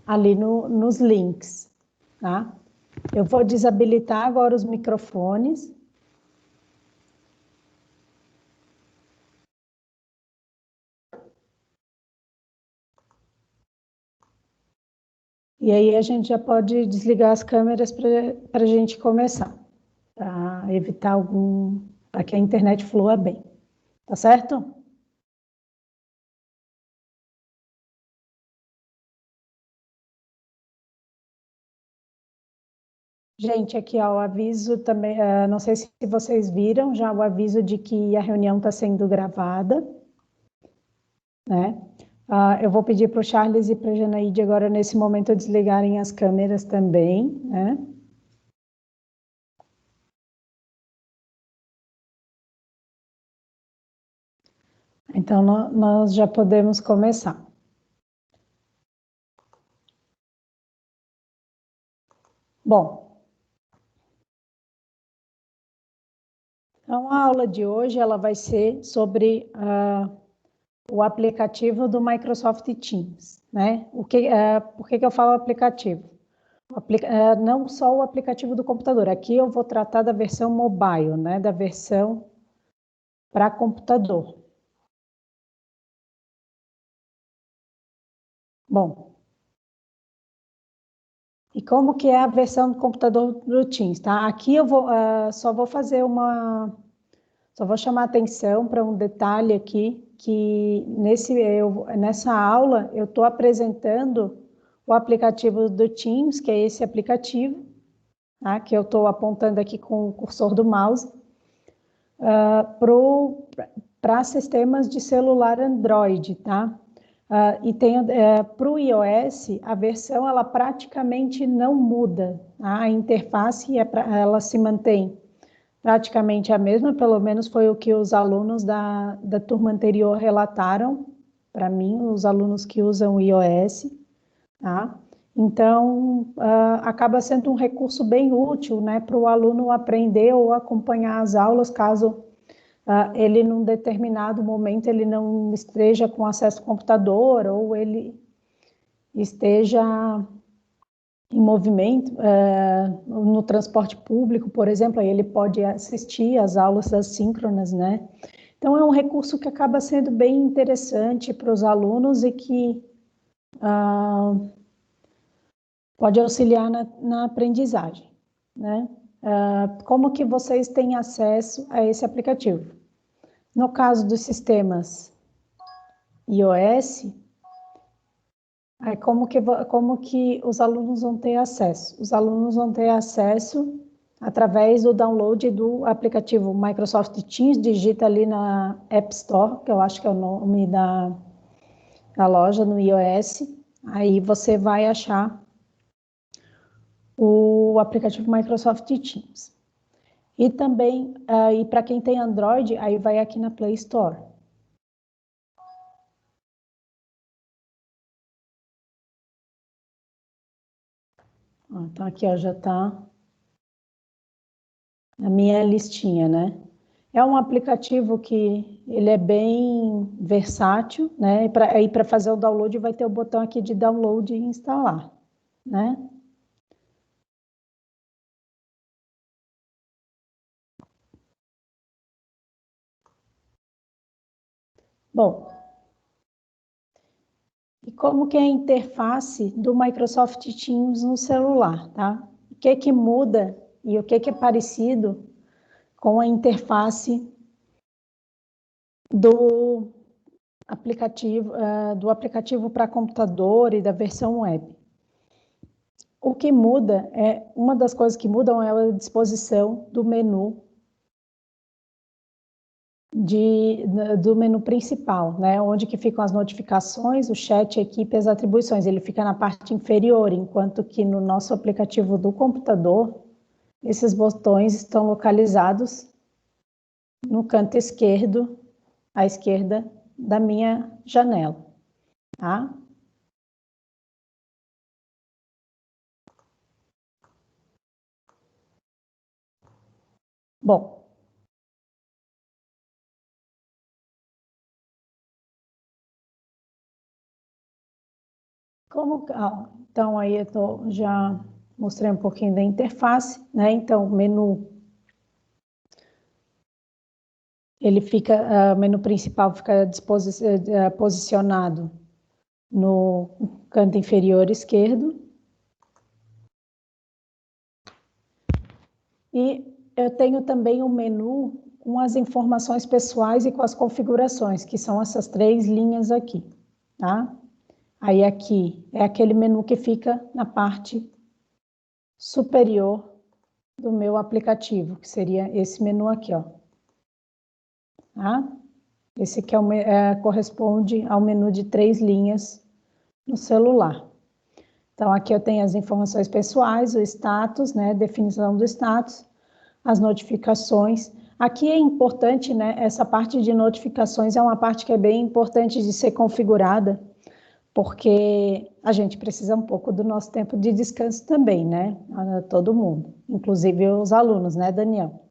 ali nos links, tá? Eu vou desabilitar agora os microfones. E aí a gente já pode desligar as câmeras para a gente começar, para evitar para que a internet flua bem. Tá certo? Gente, aqui ó, o aviso também, não sei se vocês viram já o aviso de que a reunião está sendo gravada, né? Eu vou pedir para o Charles e para a Janaíde agora, nesse momento, desligarem as câmeras também, né? Então, nós já podemos começar. Bom, então a aula de hoje ela vai ser sobre o aplicativo do Microsoft Teams, né? Por que eu falo aplicativo? Não só o aplicativo do computador, aqui eu vou tratar da versão mobile, né? Da versão para computador. Bom, e como que é a versão do computador do Teams, tá? Aqui eu só vou fazer só vou chamar atenção para um detalhe aqui, que nessa aula eu estou apresentando o aplicativo do Teams, que é esse aplicativo, tá? Que eu estou apontando aqui com o cursor do mouse, para sistemas de celular Android, tá? E tem para o iOS, a versão ela praticamente não muda, tá? A interface ela se mantém praticamente a mesma, pelo menos foi o que os alunos da turma anterior relataram para mim, os alunos que usam o iOS, tá? Então, acaba sendo um recurso bem útil, né, para o aluno aprender ou acompanhar as aulas, caso ele, num determinado momento, ele não esteja com acesso ao computador ou ele esteja em movimento, no transporte público, por exemplo, aí ele pode assistir às aulas assíncronas, né? Então, é um recurso que acaba sendo bem interessante para os alunos e que pode auxiliar na aprendizagem, né? Como que vocês têm acesso a esse aplicativo? No caso dos sistemas iOS, como que os alunos vão ter acesso? Os alunos vão ter acesso através do download do aplicativo Microsoft Teams, digita ali na App Store, que eu acho que é o nome da loja no iOS, aí você vai achar o aplicativo Microsoft Teams. E também, e para quem tem Android, aí vai aqui na Play Store. Então aqui ó, já está a minha listinha, né? É um aplicativo que ele é bem versátil, né? E para fazer o download vai ter o botão aqui de download e instalar, né? Bom, e como que é a interface do Microsoft Teams no celular, tá? O que que muda e o que que é parecido com a interface do aplicativo para computador e da versão web. O que muda uma das coisas que mudam é a disposição do menu do menu principal, né? Onde que ficam as notificações, o chat, a equipe, as atribuições. Ele fica na parte inferior, enquanto que no nosso aplicativo do computador, esses botões estão localizados no canto esquerdo, à esquerda da minha janela, tá? Bom, Então, aí já mostrei um pouquinho da interface, né? Então, o menu, o menu principal fica posicionado no canto inferior esquerdo. E eu tenho também um menu com as informações pessoais e com as configurações, que são essas 3 linhas aqui, tá? Aí aqui é aquele menu que fica na parte superior do meu aplicativo, que seria esse menu aqui, ó. Tá? Esse aqui corresponde ao menu de 3 linhas no celular. Então, aqui eu tenho as informações pessoais, o status, né, definição do status, as notificações. Aqui é importante, né, essa parte de notificações é uma parte que é bem importante de ser configurada, porque a gente precisa um pouco do nosso tempo de descanso também, né? Todo mundo, inclusive os alunos, né, Daniel?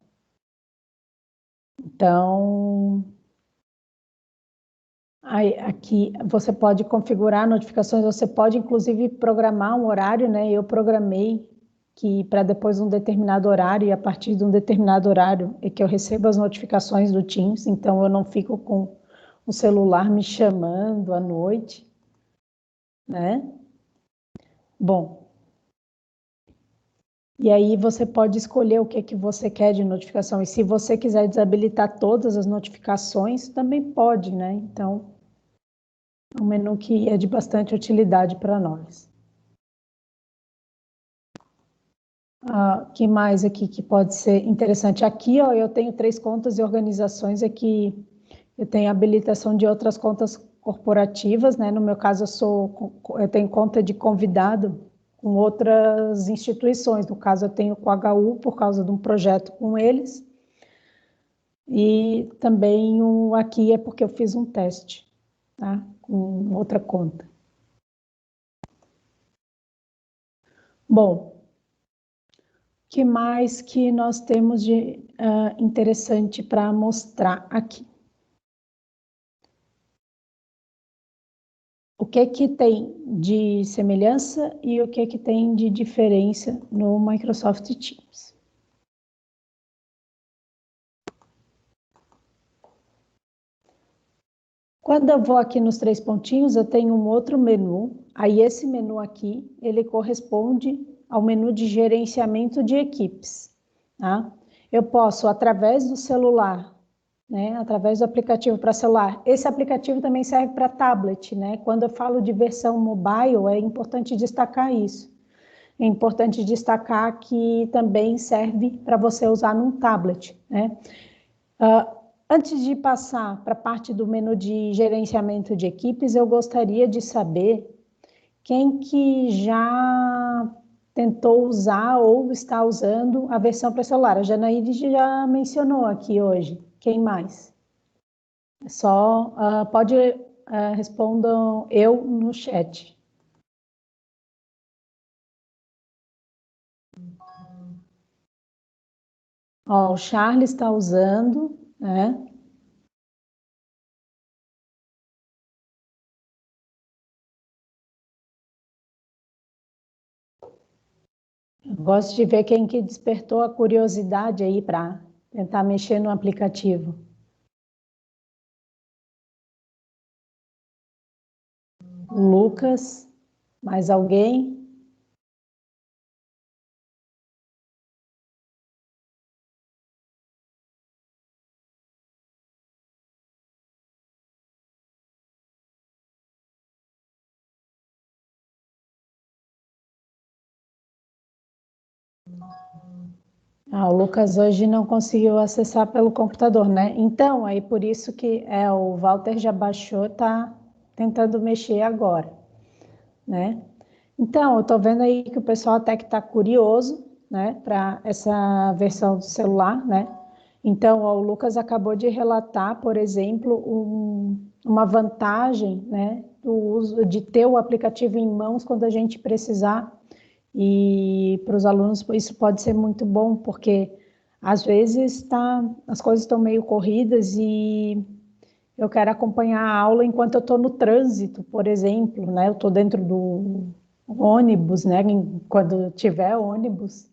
Então, aqui você pode configurar notificações, você pode inclusive programar um horário, né? Eu programei que para depois de um determinado horário, e a partir de um determinado horário é que eu recebo as notificações do Teams, então eu não fico com o celular me chamando à noite, né? Bom, e aí você pode escolher o que você quer de notificação, e se você quiser desabilitar todas as notificações, também pode, né? Então, é um menu que é de bastante utilidade para nós. Que mais aqui que pode ser interessante? Aqui, ó, eu tenho 3 contas e organizações aqui. Eu tenho habilitação de outras contas corporativas, né? No meu caso, eu tenho conta de convidado com outras instituições. No caso, eu tenho com a HU por causa de um projeto com eles. E também aqui é porque eu fiz um teste, tá? Com outra conta. Bom, o que mais que nós temos de interessante para mostrar aqui? O que tem de semelhança e o que tem de diferença no Microsoft Teams. Quando eu vou aqui nos 3 pontinhos, eu tenho um outro menu. Aí esse menu aqui, ele corresponde ao menu de gerenciamento de equipes, tá? Eu posso, através do celular, né, através do aplicativo para celular. Esse aplicativo também serve para tablet, né? Quando eu falo de versão mobile, é importante destacar isso. É importante destacar que também serve para você usar num tablet, né? Antes de passar para a parte do menu de gerenciamento de equipes, eu gostaria de saber quem que já tentou usar ou está usando a versão para celular. A Janaíde já mencionou aqui hoje. Quem mais? Só pode respondam eu no chat. Ó, o Charles está usando, né? Eu gosto de ver quem que despertou a curiosidade aí para tentar mexer no aplicativo. Lucas, mais alguém? O Lucas hoje não conseguiu acessar pelo computador, né? Então, aí por isso que o Walter já baixou, tá tentando mexer agora, né? Então, eu tô vendo aí que o pessoal até que tá curioso, né, para essa versão do celular, né? Então, o Lucas acabou de relatar, por exemplo, uma vantagem, né, do uso de ter o aplicativo em mãos quando a gente precisar. E para os alunos isso pode ser muito bom, porque às vezes as coisas estão meio corridas e eu quero acompanhar a aula enquanto eu estou no trânsito, por exemplo, né? Eu estou dentro do ônibus, né? Quando tiver ônibus,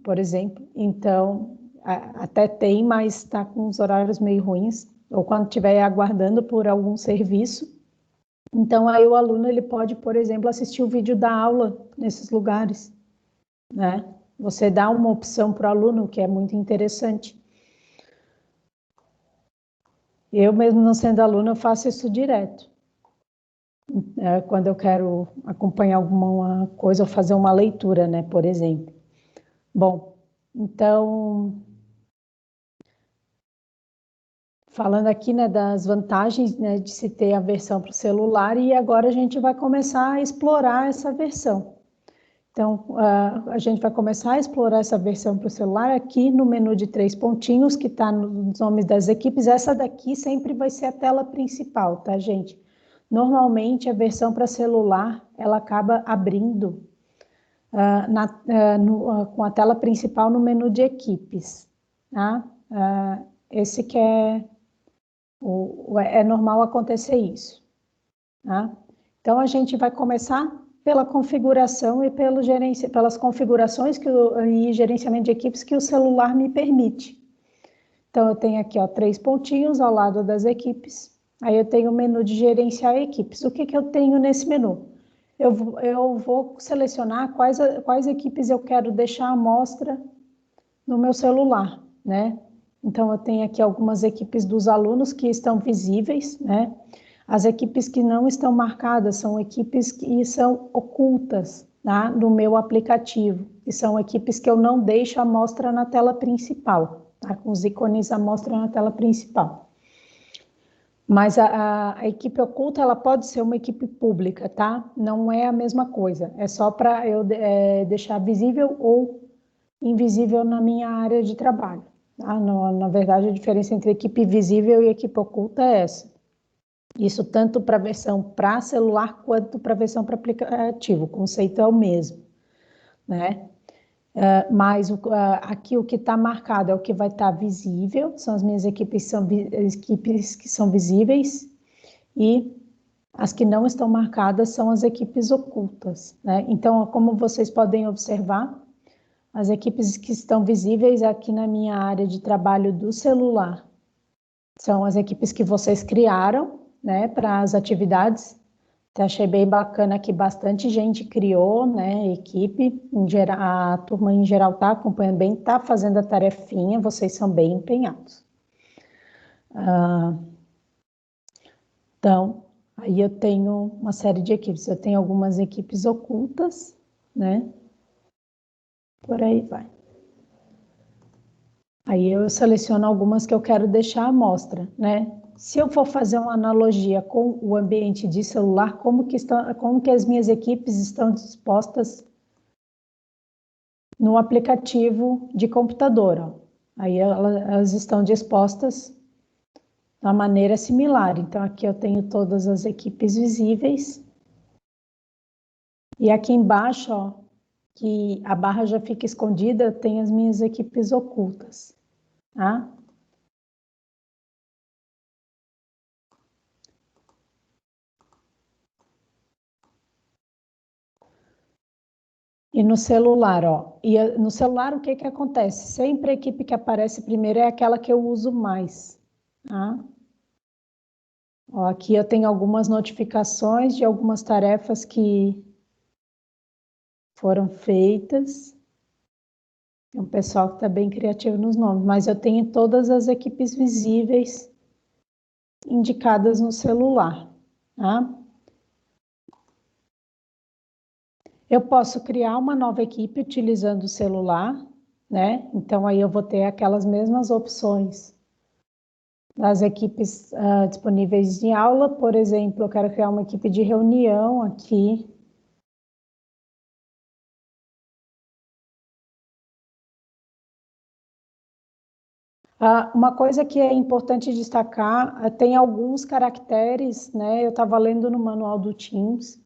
por exemplo. Então, até tem, mas está com os horários meio ruins. Ou quando estiver aguardando por algum serviço. Então, aí o aluno ele pode, por exemplo, assistir o vídeo da aula nesses lugares, né? Você dá uma opção para o aluno, que é muito interessante. Eu mesmo não sendo aluna, eu faço isso direto. Quando eu quero acompanhar alguma coisa ou fazer uma leitura, né, por exemplo. Bom, então, falando aqui, né, das vantagens, né, de se ter a versão para o celular, e agora a gente vai começar a explorar essa versão. Então, a gente vai começar a explorar essa versão para o celular aqui no menu de 3 pontinhos, que está nos nomes das equipes. Essa daqui sempre vai ser a tela principal, tá, gente? Normalmente, a versão para celular, ela acaba abrindo com a tela principal no menu de equipes, tá? Esse que é normal acontecer isso, tá? Então, a gente vai começar pela configuração e pelas configurações e gerenciamento de equipes que o celular me permite. Então, eu tenho aqui, ó, 3 pontinhos ao lado das equipes. Aí eu tenho o menu de gerenciar equipes. O que eu tenho nesse menu? Eu vou selecionar quais equipes eu quero deixar à mostra no meu celular, né? Então, eu tenho aqui algumas equipes dos alunos que estão visíveis, né? As equipes que não estão marcadas são equipes que são ocultas, tá? No meu aplicativo, e são equipes que eu não deixo à mostra na tela principal, tá? Com os ícones à mostra na tela principal. Mas a equipe oculta, ela pode ser uma equipe pública, tá? Não é a mesma coisa, é só para eu deixar visível ou invisível na minha área de trabalho. Tá? Na verdade, a diferença entre equipe visível e equipe oculta é essa. Isso tanto para a versão para celular quanto para a versão para aplicativo, o conceito é o mesmo, né? Mas aqui o que está marcado é o que vai estar visível, são as minhas equipes que são visíveis, e as que não estão marcadas são as equipes ocultas, né? Então, como vocês podem observar, as equipes que estão visíveis aqui na minha área de trabalho do celular são as equipes que vocês criaram, né, para as atividades. Então, achei bem bacana que bastante gente criou, né, equipe, a turma em geral está acompanhando bem, está fazendo a tarefinha, vocês são bem empenhados. Então, aí eu tenho uma série de equipes, eu tenho algumas equipes ocultas, né, por aí vai. Aí eu seleciono algumas que eu quero deixar à mostra, né? Se eu for fazer uma analogia com o ambiente de celular, como que as minhas equipes estão dispostas no aplicativo de computador, ó. Aí elas estão dispostas de uma maneira similar. Então, aqui eu tenho todas as equipes visíveis. E aqui embaixo, ó, que a barra já fica escondida, tem as minhas equipes ocultas, tá? E no celular, ó. E no celular, o que acontece? Sempre a equipe que aparece primeiro é aquela que eu uso mais, tá? Ó, aqui eu tenho algumas notificações de algumas tarefas que foram feitas. Tem um pessoal que está bem criativo nos nomes, mas eu tenho todas as equipes visíveis indicadas no celular, tá? Eu posso criar uma nova equipe utilizando o celular, né? Então, aí eu vou ter aquelas mesmas opções das equipes disponíveis de aula. Por exemplo, eu quero criar uma equipe de reunião aqui. Uma coisa que é importante destacar, tem alguns caracteres, né? Eu estava lendo no manual do Teams,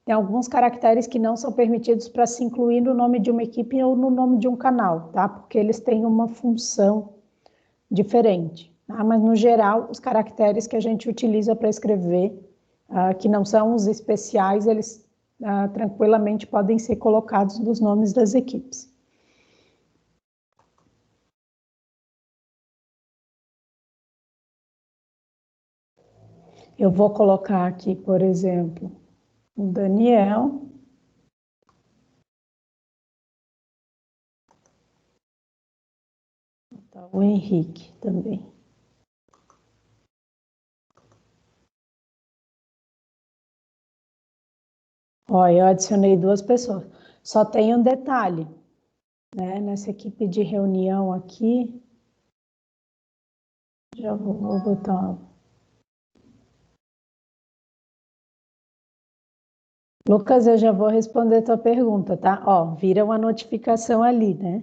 tem alguns caracteres que não são permitidos para se incluir no nome de uma equipe ou no nome de um canal, tá? Porque eles têm uma função diferente. tá? Mas, no geral, os caracteres que a gente utiliza para escrever, que não são os especiais, eles tranquilamente podem ser colocados nos nomes das equipes. Eu vou colocar aqui, por exemplo, o Daniel. O Henrique também. Ó, eu adicionei 2 pessoas. Só tem um detalhe, né? Nessa equipe de reunião aqui, já vou botar. Lucas, eu já vou responder a tua pergunta, tá? Ó, vira uma notificação ali, né?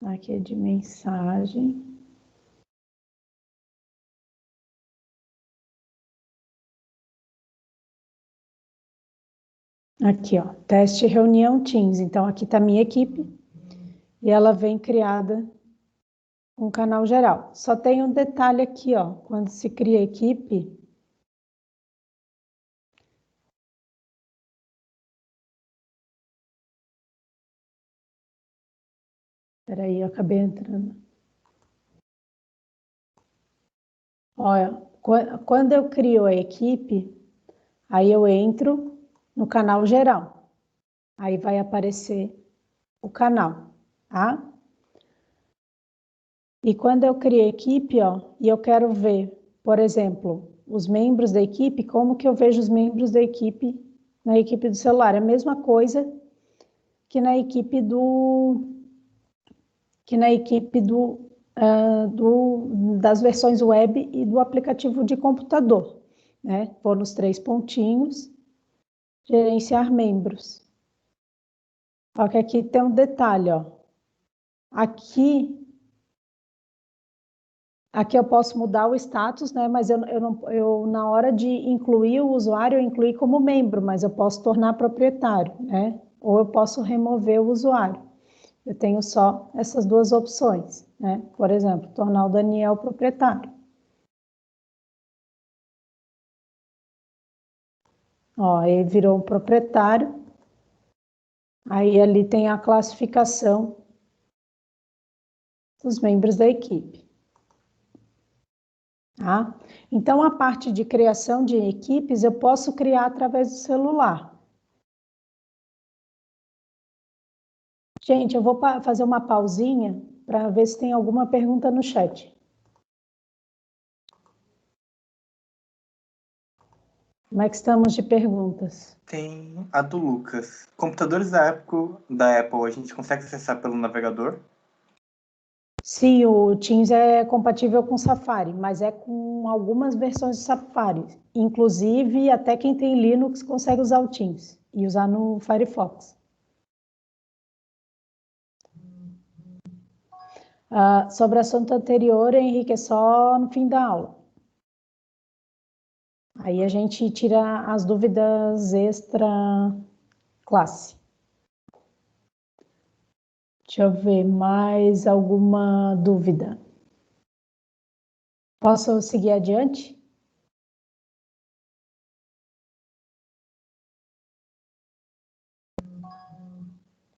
Aqui é de mensagem. Aqui, ó, teste reunião Teams. Então, aqui está a minha equipe e ela vem criada com canal geral. Só tem um detalhe aqui, ó, quando se cria equipe, peraí, eu acabei entrando. Olha, quando eu crio a equipe, aí eu entro no canal geral. Aí vai aparecer o canal, tá? E quando eu criei a equipe, ó, e eu quero ver, por exemplo, os membros da equipe, como que eu vejo os membros da equipe na equipe do celular? É a mesma coisa que na equipe das versões web e do aplicativo de computador, né? Pôr nos 3 pontinhos, gerenciar membros. Só que aqui tem um detalhe, ó. Aqui eu posso mudar o status, né? Mas eu na hora de incluir o usuário, eu incluí como membro, mas eu posso tornar proprietário, né? Ou eu posso remover o usuário. Eu tenho só essas 2 opções, né? Por exemplo, tornar o Daniel proprietário. Ó, ele virou um proprietário. Aí ali tem a classificação dos membros da equipe. Tá? Então, a parte de criação de equipes eu posso criar através do celular. Gente, eu vou fazer uma pausinha para ver se tem alguma pergunta no chat. Como é que estamos de perguntas? Tem a do Lucas. Computadores da Apple, a gente consegue acessar pelo navegador? Sim, o Teams é compatível com Safari, mas é com algumas versões de Safari. Inclusive, até quem tem Linux consegue usar o Teams e usar no Firefox. Sobre o assunto anterior, Henrique, é só no fim da aula. Aí a gente tira as dúvidas extra classe. Deixa eu ver, mais alguma dúvida? Posso seguir adiante?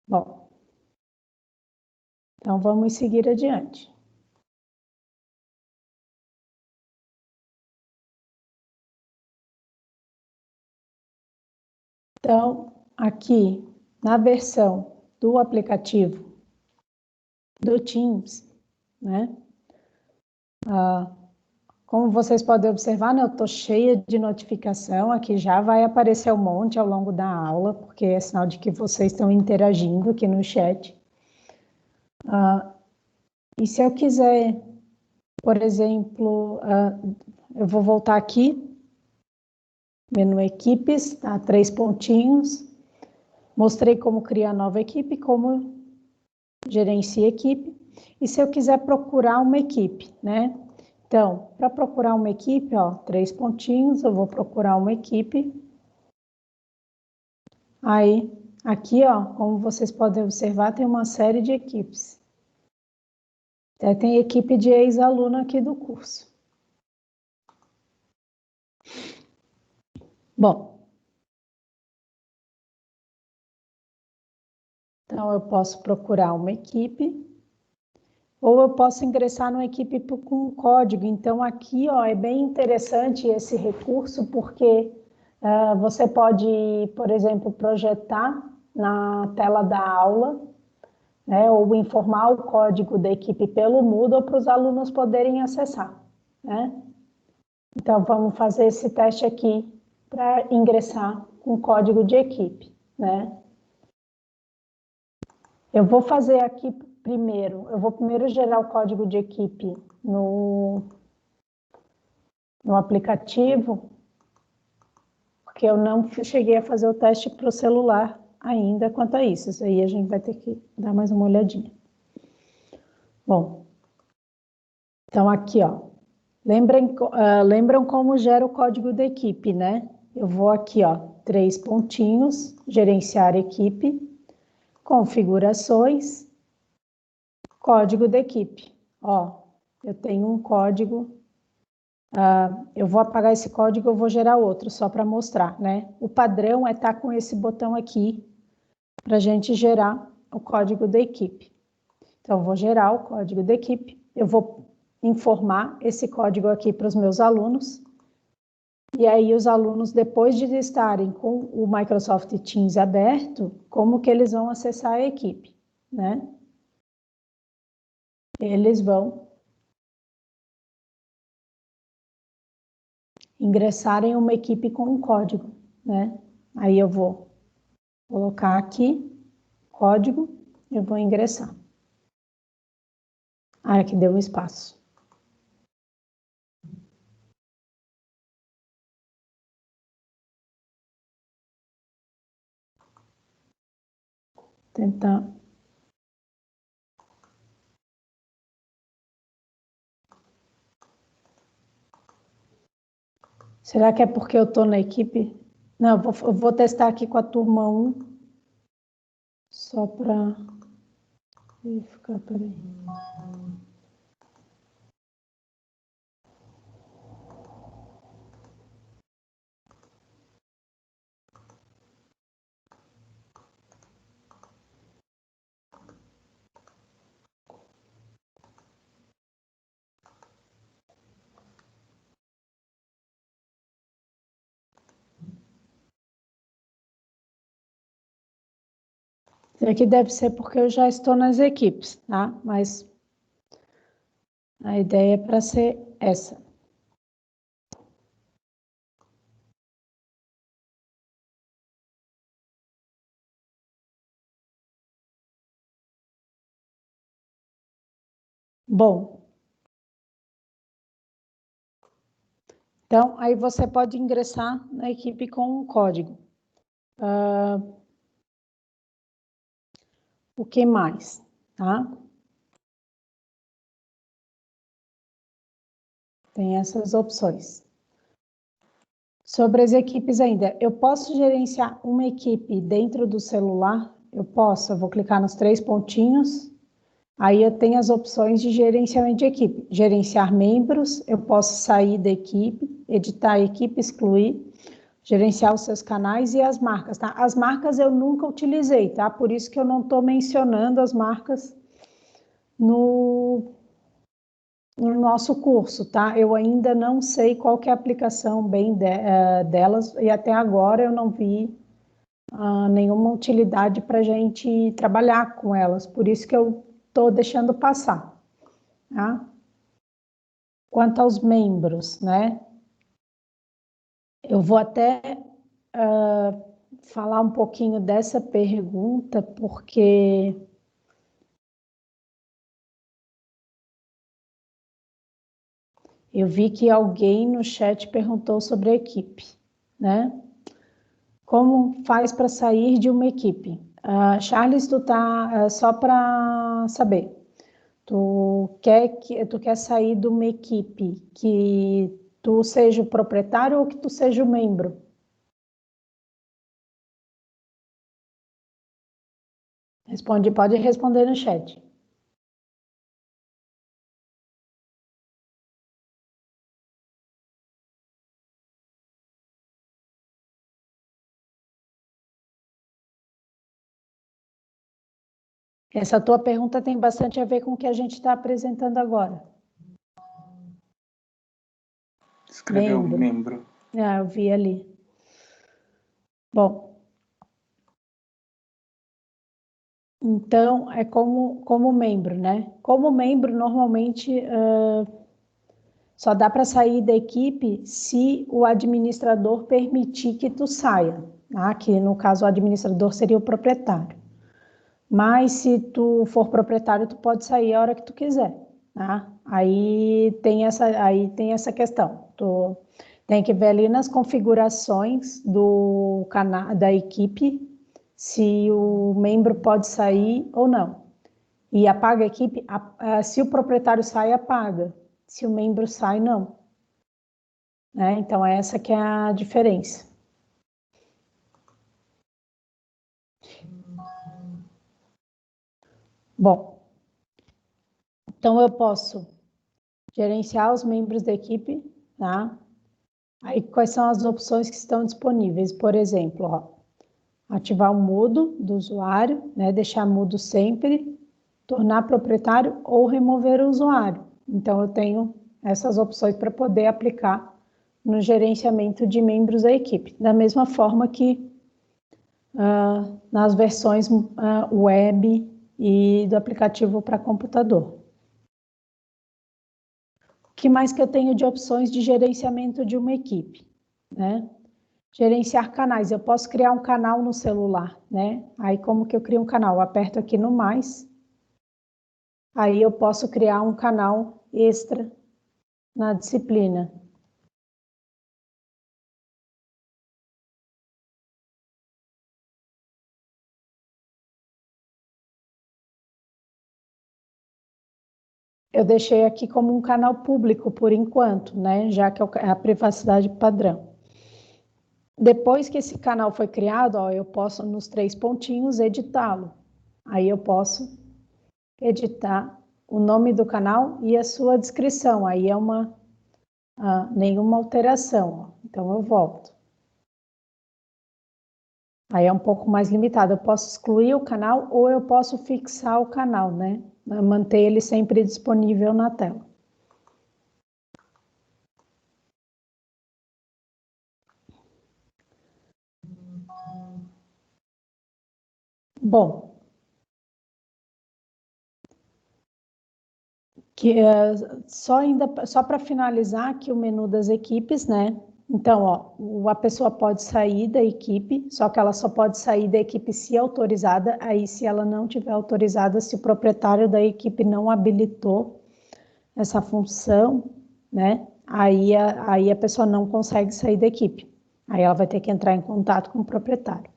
Bom, então vamos seguir adiante. Então, aqui na versão do aplicativo do Teams, né? Como vocês podem observar, né, eu estou cheia de notificação, aqui já vai aparecer um monte ao longo da aula, porque é sinal de que vocês estão interagindo aqui no chat. E se eu quiser, por exemplo, eu vou voltar aqui, menu equipes, tá? 3 pontinhos. Mostrei como criar nova equipe, como gerencia equipe. E se eu quiser procurar uma equipe, né? Então, para procurar uma equipe, ó, 3 pontinhos, eu vou procurar uma equipe. Aí, aqui, ó, como vocês podem observar, tem uma série de equipes. Tem equipe de ex-aluno aqui do curso. Bom, então eu posso procurar uma equipe, ou eu posso ingressar numa equipe com código. Então, aqui, ó, é bem interessante esse recurso, porque você pode, por exemplo, projetar na tela da aula, né, ou informar o código da equipe pelo Moodle para os alunos poderem acessar, né? Então, vamos fazer esse teste aqui para ingressar com código de equipe, né? Eu vou fazer aqui primeiro, eu vou primeiro gerar o código de equipe no aplicativo, porque eu não cheguei a fazer o teste para o celular ainda quanto a isso. Isso aí a gente vai ter que dar mais uma olhadinha. Bom, então aqui, ó, lembram como gera o código da equipe, né? Eu vou aqui, ó, 3 pontinhos, gerenciar equipe, configurações, código da equipe. Ó, eu tenho um código, eu vou apagar esse código, eu vou gerar outro, só para mostrar, né? O padrão é estar com esse botão aqui, para a gente gerar o código da equipe. Então, eu vou gerar o código da equipe, eu vou informar esse código aqui para os meus alunos, e aí os alunos, depois de estarem com o Microsoft Teams aberto, como que eles vão acessar a equipe, né? Eles vão ingressar em uma equipe com um código, né? Aí eu vou colocar aqui, código, eu vou ingressar. Ah, aqui deu um espaço. Tentar. Será que é porque eu estou na equipe? Não, eu vou testar aqui com a turma 1, só para verificar, peraí. Isso aqui deve ser porque eu já estou nas equipes, tá? Mas a ideia é para ser essa. Bom, então aí você pode ingressar na equipe com um código. O que mais, tá? Tem essas opções. Sobre as equipes ainda, eu posso gerenciar uma equipe dentro do celular? Eu posso, eu vou clicar nos 3 pontinhos, aí eu tenho as opções de gerenciamento de equipe. Gerenciar membros, eu posso sair da equipe, editar a equipe, excluir, gerenciar os seus canais e as marcas, tá? As marcas eu nunca utilizei, tá? Por isso que eu não estou mencionando as marcas no nosso curso, tá? Eu ainda não sei qual que é a aplicação bem delas, e até agora eu não vi nenhuma utilidade para a gente trabalhar com elas, por isso que eu estou deixando passar, tá? Quanto aos membros, né? Eu vou até falar um pouquinho dessa pergunta, porque eu vi que alguém no chat perguntou sobre a equipe, né? Como faz para sair de uma equipe? Charles, tu tá, só para saber, tu quer sair de uma equipe que tu seja o proprietário ou que tu seja o membro? Pode responder no chat. Essa tua pergunta tem bastante a ver com o que a gente está apresentando agora. Escreveu membro. Eu vi ali. Bom, então é como membro, né? Como membro, normalmente só dá para sair da equipe se o administrador permitir que tu saia, tá? Que no caso o administrador seria o proprietário. Mas se tu for proprietário, tu pode sair a hora que tu quiser, tá? Aí tem essa questão. Tu tem que ver ali nas configurações do canal da equipe se o membro pode sair ou não. E apaga a equipe, se o proprietário sai, apaga. Se o membro sai, não. Né? Então, essa que é a diferença. Bom, então eu posso gerenciar os membros da equipe, tá? Aí, quais são as opções que estão disponíveis? Por exemplo, ó, ativar o mudo do usuário, né? Deixar mudo sempre, tornar proprietário ou remover o usuário. Então, eu tenho essas opções para poder aplicar no gerenciamento de membros da equipe. Da mesma forma que nas versões web e do aplicativo para computador. O que mais que eu tenho de opções de gerenciamento de uma equipe, né? Gerenciar canais. Eu posso criar um canal no celular, né? Aí como que eu crio um canal? Eu aperto aqui no mais. Aí eu posso criar um canal extra na disciplina. Eu deixei aqui como um canal público por enquanto, né? Já que é a privacidade padrão. Depois que esse canal foi criado, ó, eu posso, nos 3 pontinhos, editá-lo. Aí eu posso editar o nome do canal e a sua descrição. Aí é nenhuma alteração. Ó. Então eu volto. Aí é um pouco mais limitado. Eu posso excluir o canal ou eu posso fixar o canal, né? Manter ele sempre disponível na tela. Bom, só para finalizar aqui o menu das equipes, né? Então, ó, a pessoa pode sair da equipe, só que ela só pode sair da equipe se autorizada. Aí, se ela não tiver autorizada, se o proprietário da equipe não habilitou essa função, né? Aí a pessoa não consegue sair da equipe. Aí ela vai ter que entrar em contato com o proprietário.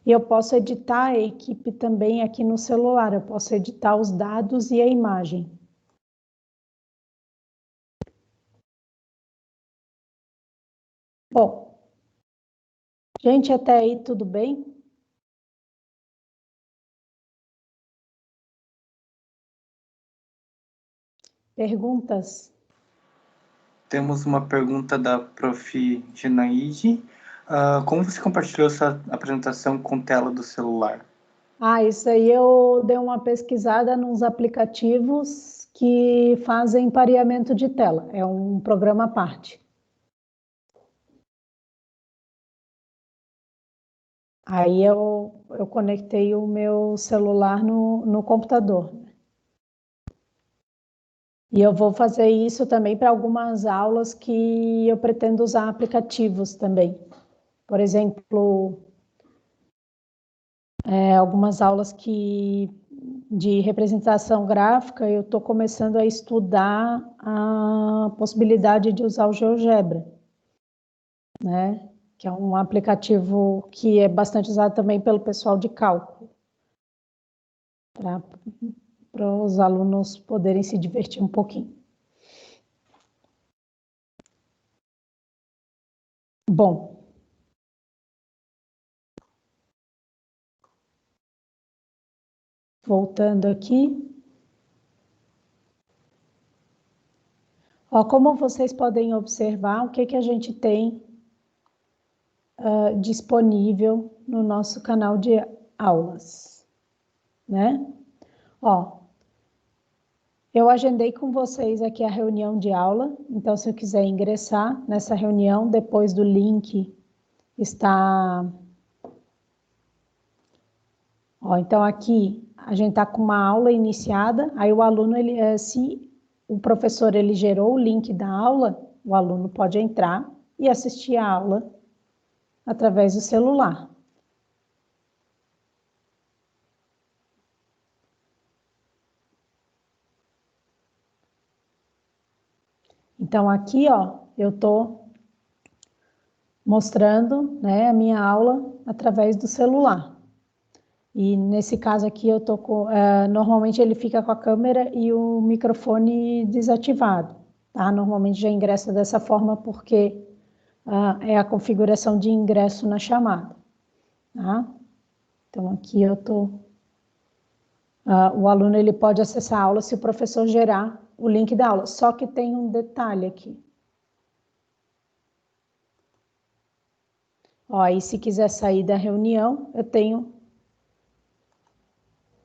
E eu posso editar a equipe também aqui no celular. Eu posso editar os dados e a imagem. Bom, gente, até aí tudo bem? Perguntas? Temos uma pergunta da Prof. Ginaide. Como você compartilhou sua apresentação com tela do celular? Isso aí eu dei uma pesquisada nos aplicativos que fazem pareamento de tela. É um programa à parte. Aí eu conectei o meu celular no computador. E eu vou fazer isso também para algumas aulas que eu pretendo usar aplicativos também. Por exemplo, algumas aulas de representação gráfica, eu estou começando a estudar a possibilidade de usar o GeoGebra, né? que é um aplicativo que é bastante usado também pelo pessoal de cálculo, para os alunos poderem se divertir um pouquinho. Bom, voltando aqui. Ó, como vocês podem observar, o que a gente tem disponível no nosso canal de aulas, né? Ó, eu agendei com vocês aqui a reunião de aula, então se eu quiser ingressar nessa reunião, depois do link está... Ó, então aqui a gente está com uma aula iniciada, aí o aluno, se o professor ele gerou o link da aula, o aluno pode entrar e assistir a aula através do celular. Então aqui, ó, eu estou mostrando, né, a minha aula através do celular. E nesse caso aqui eu tô com, normalmente ele fica com a câmera e o microfone desativado, tá? Normalmente já ingressa dessa forma porque é a configuração de ingresso na chamada, tá? Então aqui eu tô, o aluno ele pode acessar a aula se o professor gerar o link da aula, só que tem um detalhe aqui. Ó, e se quiser sair da reunião, eu tenho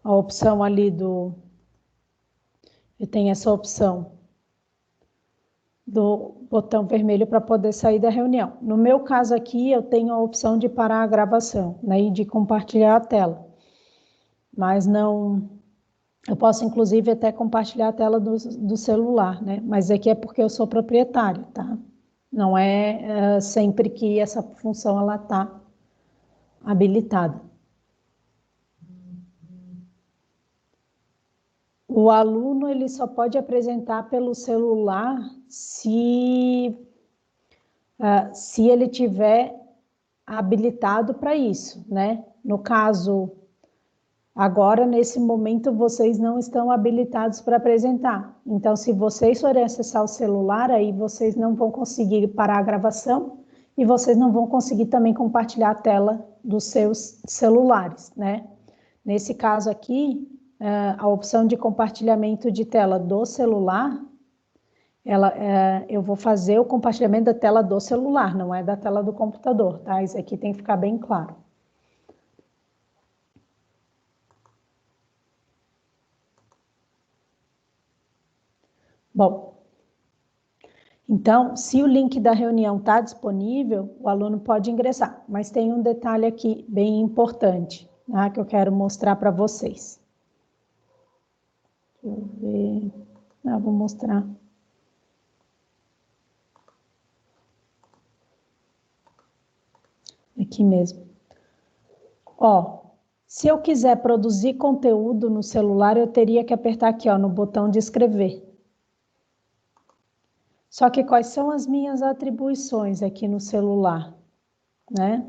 a opção ali eu tenho essa opção do botão vermelho para poder sair da reunião. No meu caso aqui, eu tenho a opção de parar a gravação, né, e de compartilhar a tela. Mas não... Eu posso, inclusive, até compartilhar a tela do celular, né? Mas aqui é porque eu sou proprietária, tá? Não é sempre que essa função ela está habilitada. O aluno ele só pode apresentar pelo celular se ele tiver habilitado para isso, né? No caso, agora, nesse momento, vocês não estão habilitados para apresentar. Então, se vocês forem acessar o celular, aí vocês não vão conseguir parar a gravação e vocês não vão conseguir também compartilhar a tela dos seus celulares, né? Nesse caso aqui, a opção de compartilhamento de tela do celular, eu vou fazer o compartilhamento da tela do celular, não é da tela do computador, tá? Isso aqui tem que ficar bem claro. Bom, então, se o link da reunião está disponível, o aluno pode ingressar, mas tem um detalhe aqui bem importante, tá, que eu quero mostrar para vocês. Deixa eu ver... vou mostrar. Aqui mesmo. Ó, se eu quiser produzir conteúdo no celular, eu teria que apertar aqui, ó, no botão de escrever. Só que quais são as minhas atribuições aqui no celular, né?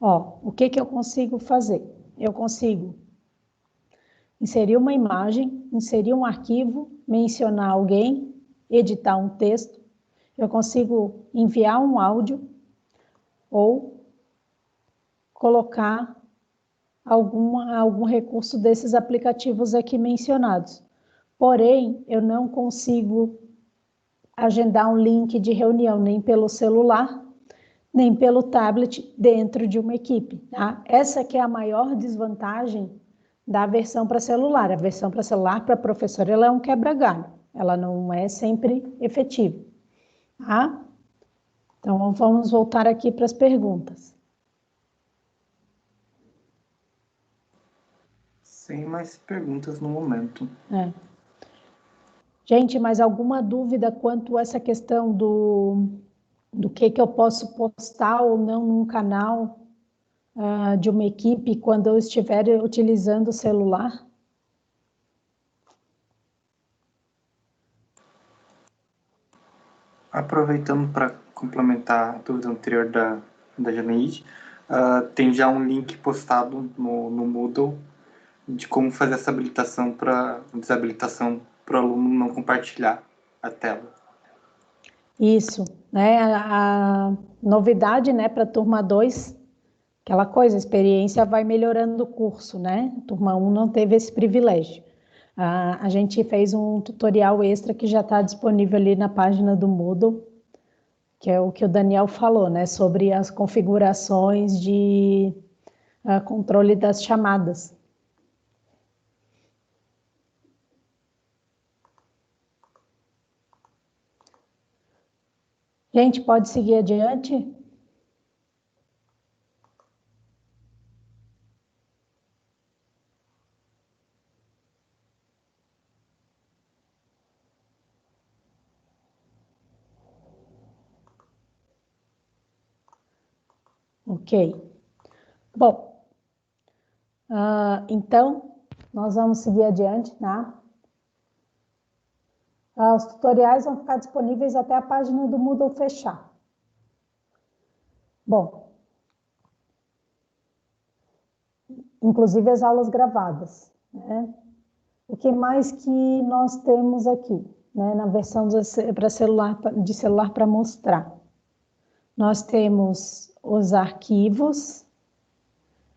Ó, o que eu consigo fazer? Eu consigo inserir uma imagem, inserir um arquivo, mencionar alguém, editar um texto. Eu consigo enviar um áudio ou colocar algum recurso desses aplicativos aqui mencionados. Porém, eu não consigo agendar um link de reunião nem pelo celular, nem pelo tablet dentro de uma equipe. Tá? Essa que é a maior desvantagem da versão para celular. A versão para celular, para professor, ela é um quebra-galho. Ela não é sempre efetiva. Tá? Então, vamos voltar aqui para as perguntas. Sem mais perguntas no momento. Gente, mais alguma dúvida quanto a essa questão do que eu posso postar ou não num canal de uma equipe quando eu estiver utilizando o celular? Aproveitando para complementar a dúvida anterior da Janaíde, tem já um link postado no Moodle de como fazer essa desabilitação para o aluno não compartilhar a tela. Isso, né? A novidade, né, para a turma 2, aquela coisa, a experiência vai melhorando o curso, né? A turma 1 não teve esse privilégio. A gente fez um tutorial extra que já está disponível ali na página do Moodle, que é o que o Daniel falou, né? Sobre as configurações de controle das chamadas. Gente, pode seguir adiante? Ok. Bom, então, nós vamos seguir adiante, tá? Os tutoriais vão ficar disponíveis até a página do Moodle fechar. Bom, inclusive as aulas gravadas, né? O que mais que nós temos aqui, né, na versão de celular para mostrar? Nós temos os arquivos.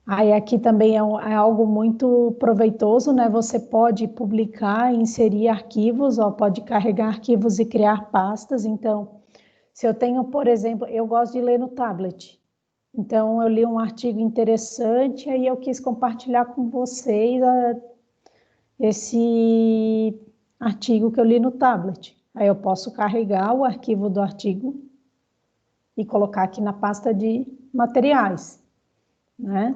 Aí aqui também é algo muito proveitoso, né? Você pode publicar e inserir arquivos, ó, pode carregar arquivos e criar pastas. Então, se eu tenho, por exemplo, eu gosto de ler no tablet. Então, eu li um artigo interessante, aí eu quis compartilhar com vocês esse artigo que eu li no tablet. Aí eu posso carregar o arquivo do artigo e colocar aqui na pasta de materiais, né?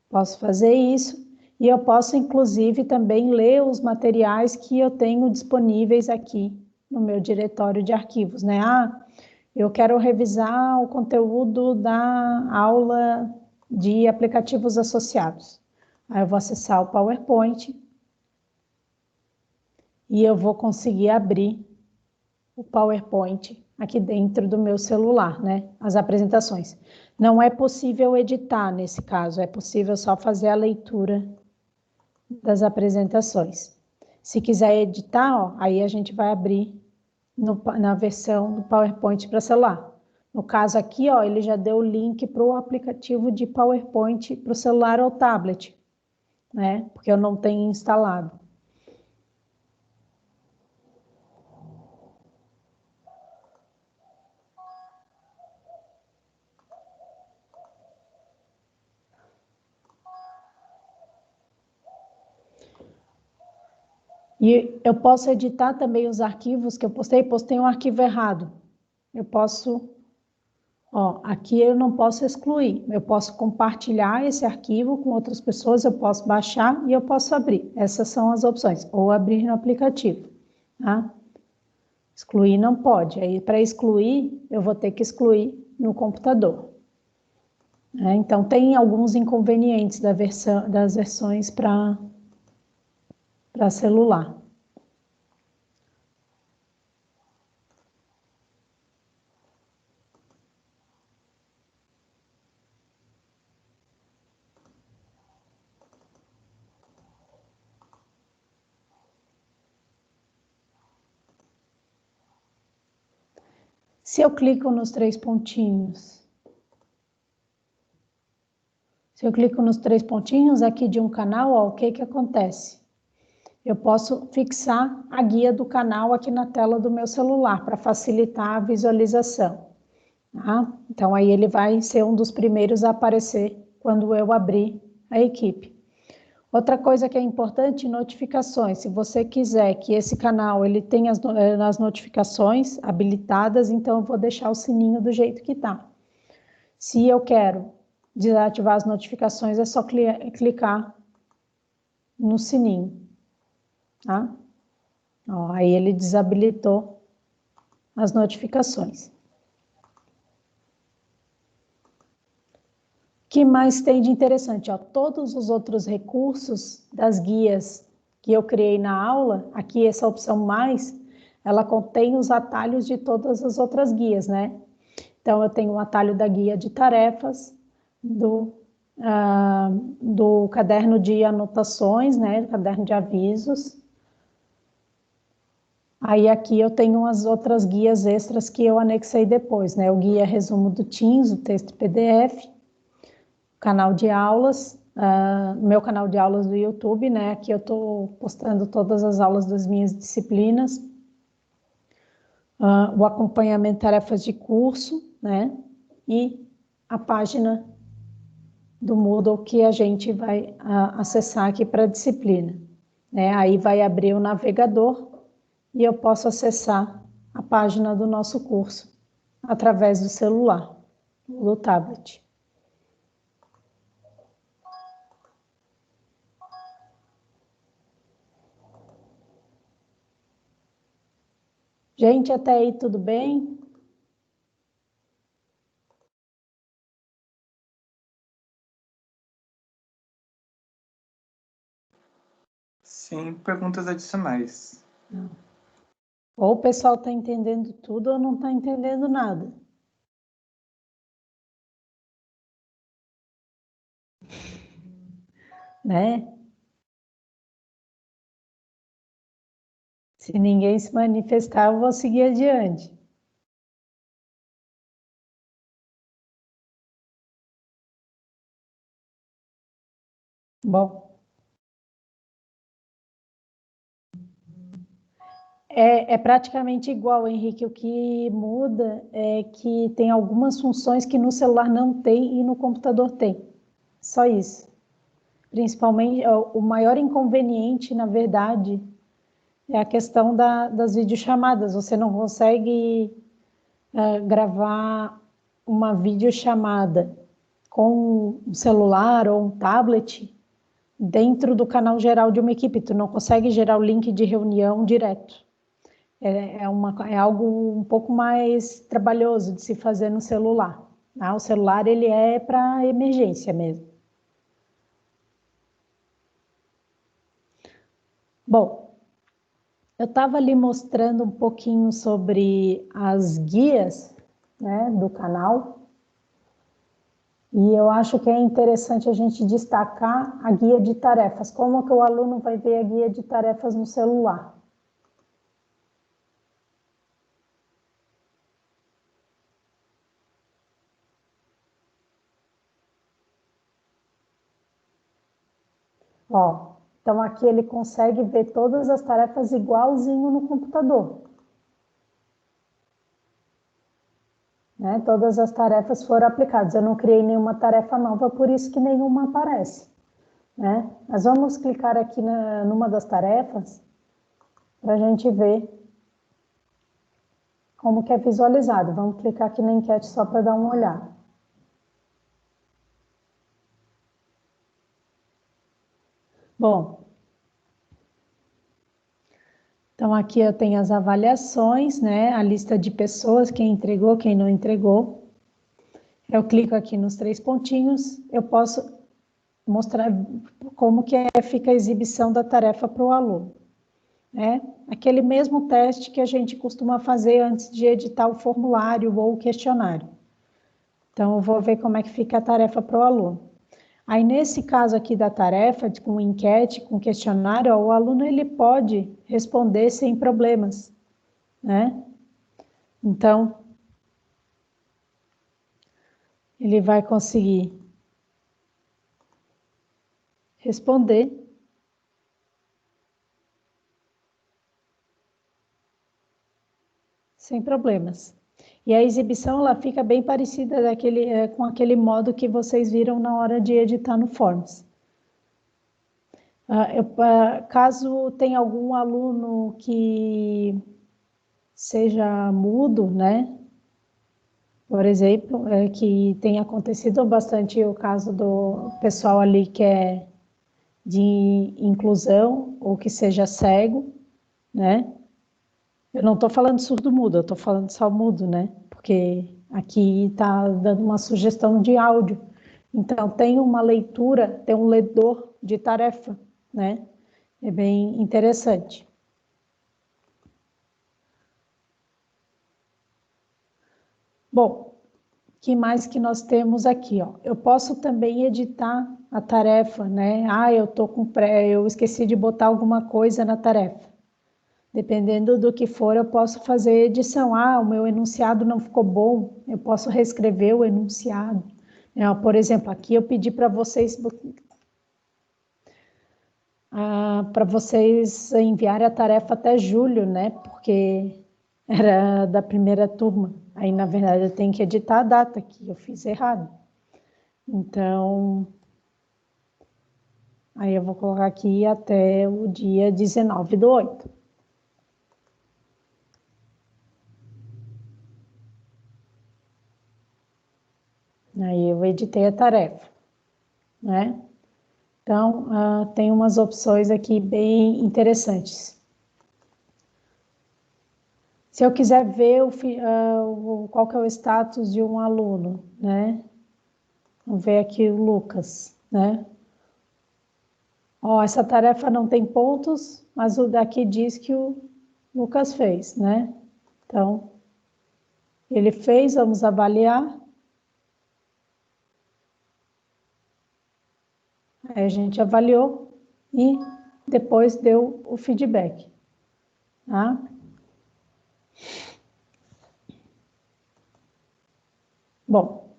Posso fazer isso e eu posso, inclusive, também ler os materiais que eu tenho disponíveis aqui no meu diretório de arquivos, né? Eu quero revisar o conteúdo da aula de aplicativos associados. Aí eu vou acessar o PowerPoint e eu vou conseguir abrir o PowerPoint aqui dentro do meu celular, né? As apresentações. Não é possível editar nesse caso, é possível só fazer a leitura das apresentações. Se quiser editar, ó, aí a gente vai abrir na versão do PowerPoint para celular. No caso aqui, ó, ele já deu o link para o aplicativo de PowerPoint para o celular ou tablet, né? Porque eu não tenho instalado. E eu posso editar também os arquivos que eu postei um arquivo errado. Eu posso, ó, aqui eu não posso excluir, eu posso compartilhar esse arquivo com outras pessoas, eu posso baixar e eu posso abrir. Essas são as opções, ou abrir no aplicativo, tá? Excluir não pode, aí para excluir, eu vou ter que excluir no computador. Então, tem alguns inconvenientes das versões para celular. Se eu clico nos três pontinhos, aqui de um canal, ó, o que que acontece? Eu posso fixar a guia do canal aqui na tela do meu celular para facilitar a visualização. Tá? Então, aí ele vai ser um dos primeiros a aparecer quando eu abrir a equipe. Outra coisa que é importante, notificações. Se você quiser que esse canal ele tenha as notificações habilitadas, então eu vou deixar o sininho do jeito que está. Se eu quero desativar as notificações, é só clicar no sininho. Tá? Ó, aí ele desabilitou as notificações. O que mais tem de interessante? Ó, todos os outros recursos das guias que eu criei na aula, aqui essa opção mais, ela contém os atalhos de todas as outras guias, né? Então, eu tenho o atalho da guia de tarefas, do caderno de anotações, né? Caderno de avisos. Aí aqui eu tenho as outras guias extras que eu anexei depois, né? O guia resumo do Teams, o texto PDF, canal de aulas, meu canal de aulas do YouTube, né? Aqui eu estou postando todas as aulas das minhas disciplinas, o acompanhamento de tarefas de curso, né? E a página do Moodle que a gente vai acessar aqui para a disciplina, né? Aí vai abrir o navegador e eu posso acessar a página do nosso curso através do celular, do tablet. Gente, até aí tudo bem? Sem perguntas adicionais. Ou o pessoal está entendendo tudo ou não está entendendo nada. Né? Se ninguém se manifestar, eu vou seguir adiante. Bom, é praticamente igual, Henrique. O que muda é que tem algumas funções que no celular não tem e no computador tem. Só isso. Principalmente, o maior inconveniente, na verdade, é a questão das videochamadas. Você não consegue gravar uma videochamada com um celular ou um tablet dentro do canal geral de uma equipe. Tu não consegue gerar o link de reunião direto. É algo um pouco mais trabalhoso de se fazer no celular. O celular ele é para emergência mesmo. Bom, eu estava ali mostrando um pouquinho sobre as guias, né, do canal, e eu acho que é interessante a gente destacar a guia de tarefas. Como que o aluno vai ver a guia de tarefas no celular? Ó, então aqui ele consegue ver todas as tarefas igualzinho no computador. Né? Todas as tarefas foram aplicadas. Eu não criei nenhuma tarefa nova, por isso que nenhuma aparece. Né? Mas vamos clicar aqui numa das tarefas para a gente ver como que é visualizado. Vamos clicar aqui na enquete só para dar uma olhada. Bom, então aqui eu tenho as avaliações, né? A lista de pessoas, quem entregou, quem não entregou. Eu clico aqui nos 3 pontinhos, eu posso mostrar como que fica a exibição da tarefa para o aluno. Né? Aquele mesmo teste que a gente costuma fazer antes de editar o formulário ou o questionário. Então, eu vou ver como é que fica a tarefa para o aluno. Aí, nesse caso aqui da tarefa, com enquete, com questionário, ó, o aluno ele pode responder sem problemas, né? Então, ele vai conseguir responder sem problemas. E a exibição ela fica bem parecida com aquele modo que vocês viram na hora de editar no Forms. Caso tenha algum aluno que seja mudo, né? Por exemplo, que tenha acontecido bastante o caso do pessoal ali que é de inclusão ou que seja cego, né? Eu não estou falando surdo-mudo, eu estou falando só mudo, né? Porque aqui está dando uma sugestão de áudio. Então, tem uma leitura, tem um ledor de tarefa, né? É bem interessante. Bom, o que mais que nós temos aqui, ó? Eu posso também editar a tarefa, né? Ah, eu esqueci de botar alguma coisa na tarefa. Dependendo do que for, eu posso fazer edição. Ah, o meu enunciado não ficou bom, eu posso reescrever o enunciado. Por exemplo, aqui eu pedi para vocês enviarem a tarefa até julho, né? Porque era da primeira turma. Aí, na verdade, eu tenho que editar a data que eu fiz errado. Então, aí eu vou colocar aqui até o dia 19/8. Aí eu editei a tarefa, né? Então, tem umas opções aqui bem interessantes. Se eu quiser ver qual que é o status de um aluno, né? Vamos ver aqui o Lucas, né? Ó, essa tarefa não tem pontos, mas o daqui diz que o Lucas fez, né? Então, ele fez, vamos avaliar. Aí a gente avaliou e depois deu o feedback, tá? Bom,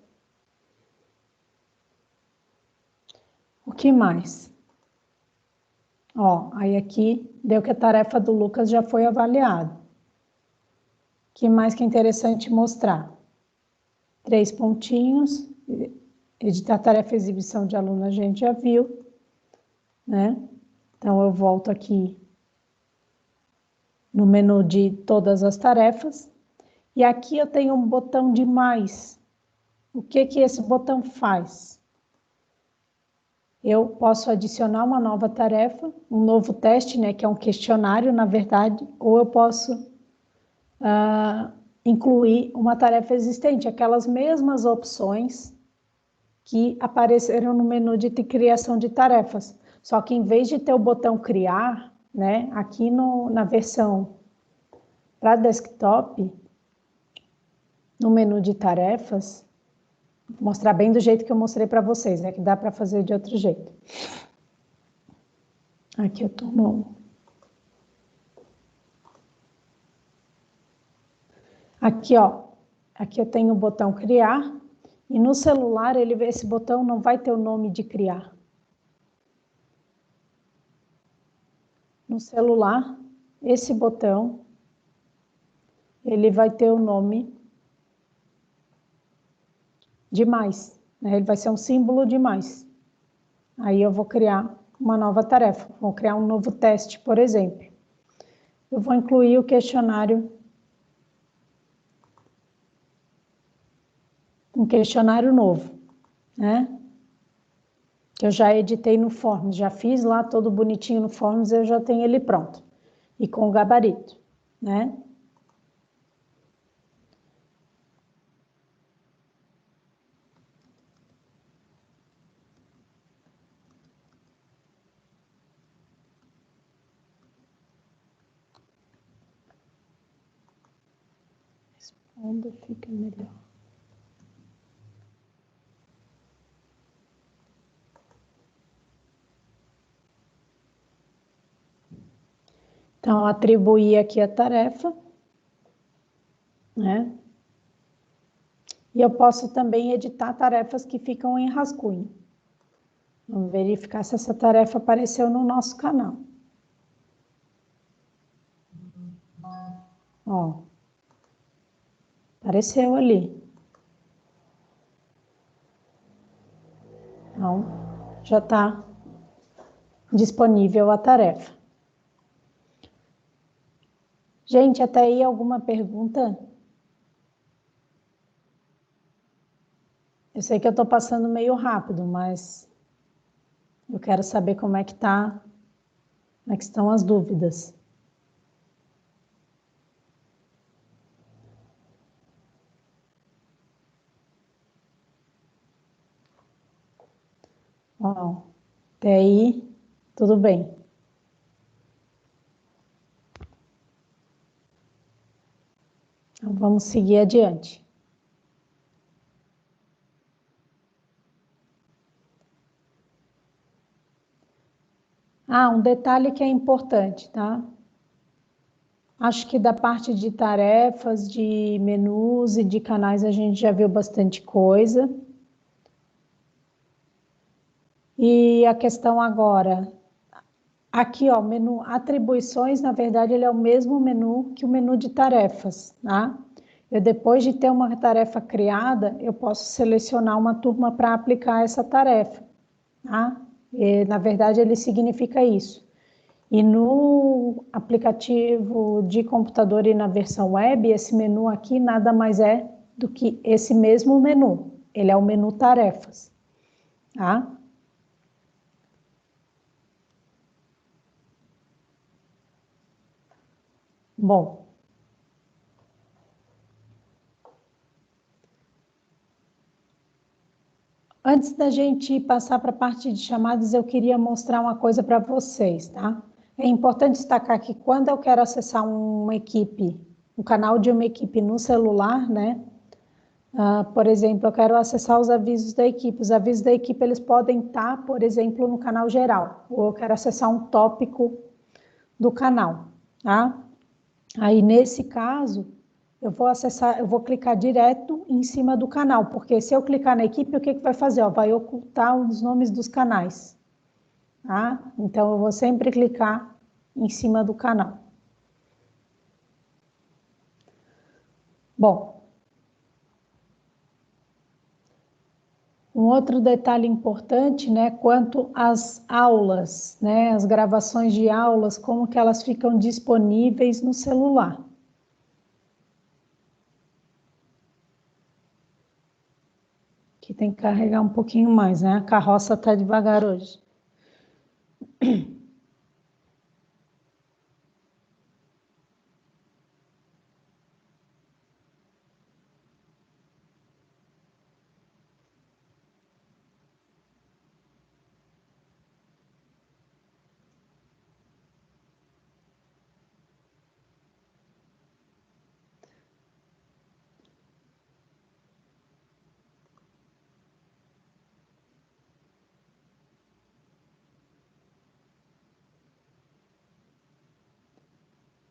o que mais? Ó, aí aqui deu que a tarefa do Lucas já foi avaliada. O que mais que é interessante mostrar? 3 pontinhos, editar tarefa exibição de aluno a gente já viu, né? Então eu volto aqui no menu de todas as tarefas, e aqui eu tenho um botão de mais. O que que esse botão faz? Eu posso adicionar uma nova tarefa, um novo teste, né, que é um questionário, na verdade, ou eu posso incluir uma tarefa existente, aquelas mesmas opções que apareceram no menu de criação de tarefas. Só que em vez de ter o botão criar, né, aqui na versão para desktop, no menu de tarefas, vou mostrar bem do jeito que eu mostrei para vocês, né, que dá para fazer de outro jeito. Aqui eu tomo. Aqui, ó, aqui eu tenho o botão criar, e no celular esse botão não vai ter o nome de criar. No celular, esse botão, ele vai ter o nome de mais, né? Ele vai ser um símbolo de mais. Aí eu vou criar uma nova tarefa, vou criar um novo teste, por exemplo. Eu vou incluir o questionário, um questionário novo, né? Que eu já editei no Forms, já fiz lá todo bonitinho no Forms, eu já tenho ele pronto. E com gabarito, né? Responda, fica melhor. Então, atribuir aqui a tarefa, né? E eu posso também editar tarefas que ficam em rascunho. Vamos verificar se essa tarefa apareceu no nosso canal. Ó, apareceu ali. Então, já está disponível a tarefa. Gente, até aí alguma pergunta? Eu sei que eu estou passando meio rápido, mas eu quero saber como é que tá, como é que estão as dúvidas. Ó, até aí, tudo bem. Então, vamos seguir adiante. Ah, um detalhe que é importante, tá? Acho que da parte de tarefas, de menus e de canais a gente já viu bastante coisa. E a questão agora, aqui ó, menu atribuições, na verdade ele é o mesmo menu que o menu de tarefas, tá? Eu depois de ter uma tarefa criada, eu posso selecionar uma turma para aplicar essa tarefa, tá? E, na verdade ele significa isso. E no aplicativo de computador e na versão web, esse menu aqui nada mais é do que esse mesmo menu. Ele é o menu tarefas, tá? Bom, antes da gente passar para a parte de chamadas, eu queria mostrar uma coisa para vocês, tá? É importante destacar que quando eu quero acessar uma equipe, um canal de uma equipe no celular, né? Por exemplo, eu quero acessar os avisos da equipe. Os avisos da equipe, eles podem estar, por exemplo, no canal geral. Ou eu quero acessar um tópico do canal, tá? Aí, nesse caso, eu vou acessar, eu vou clicar direto em cima do canal, porque se eu clicar na equipe, o que que vai fazer? Ó, vai ocultar os nomes dos canais, tá? Então, eu vou sempre clicar em cima do canal. Bom, um outro detalhe importante, né, quanto às aulas, né, as gravações de aulas, como que elas ficam disponíveis no celular. Que tem que carregar um pouquinho mais, né? A carroça está devagar hoje.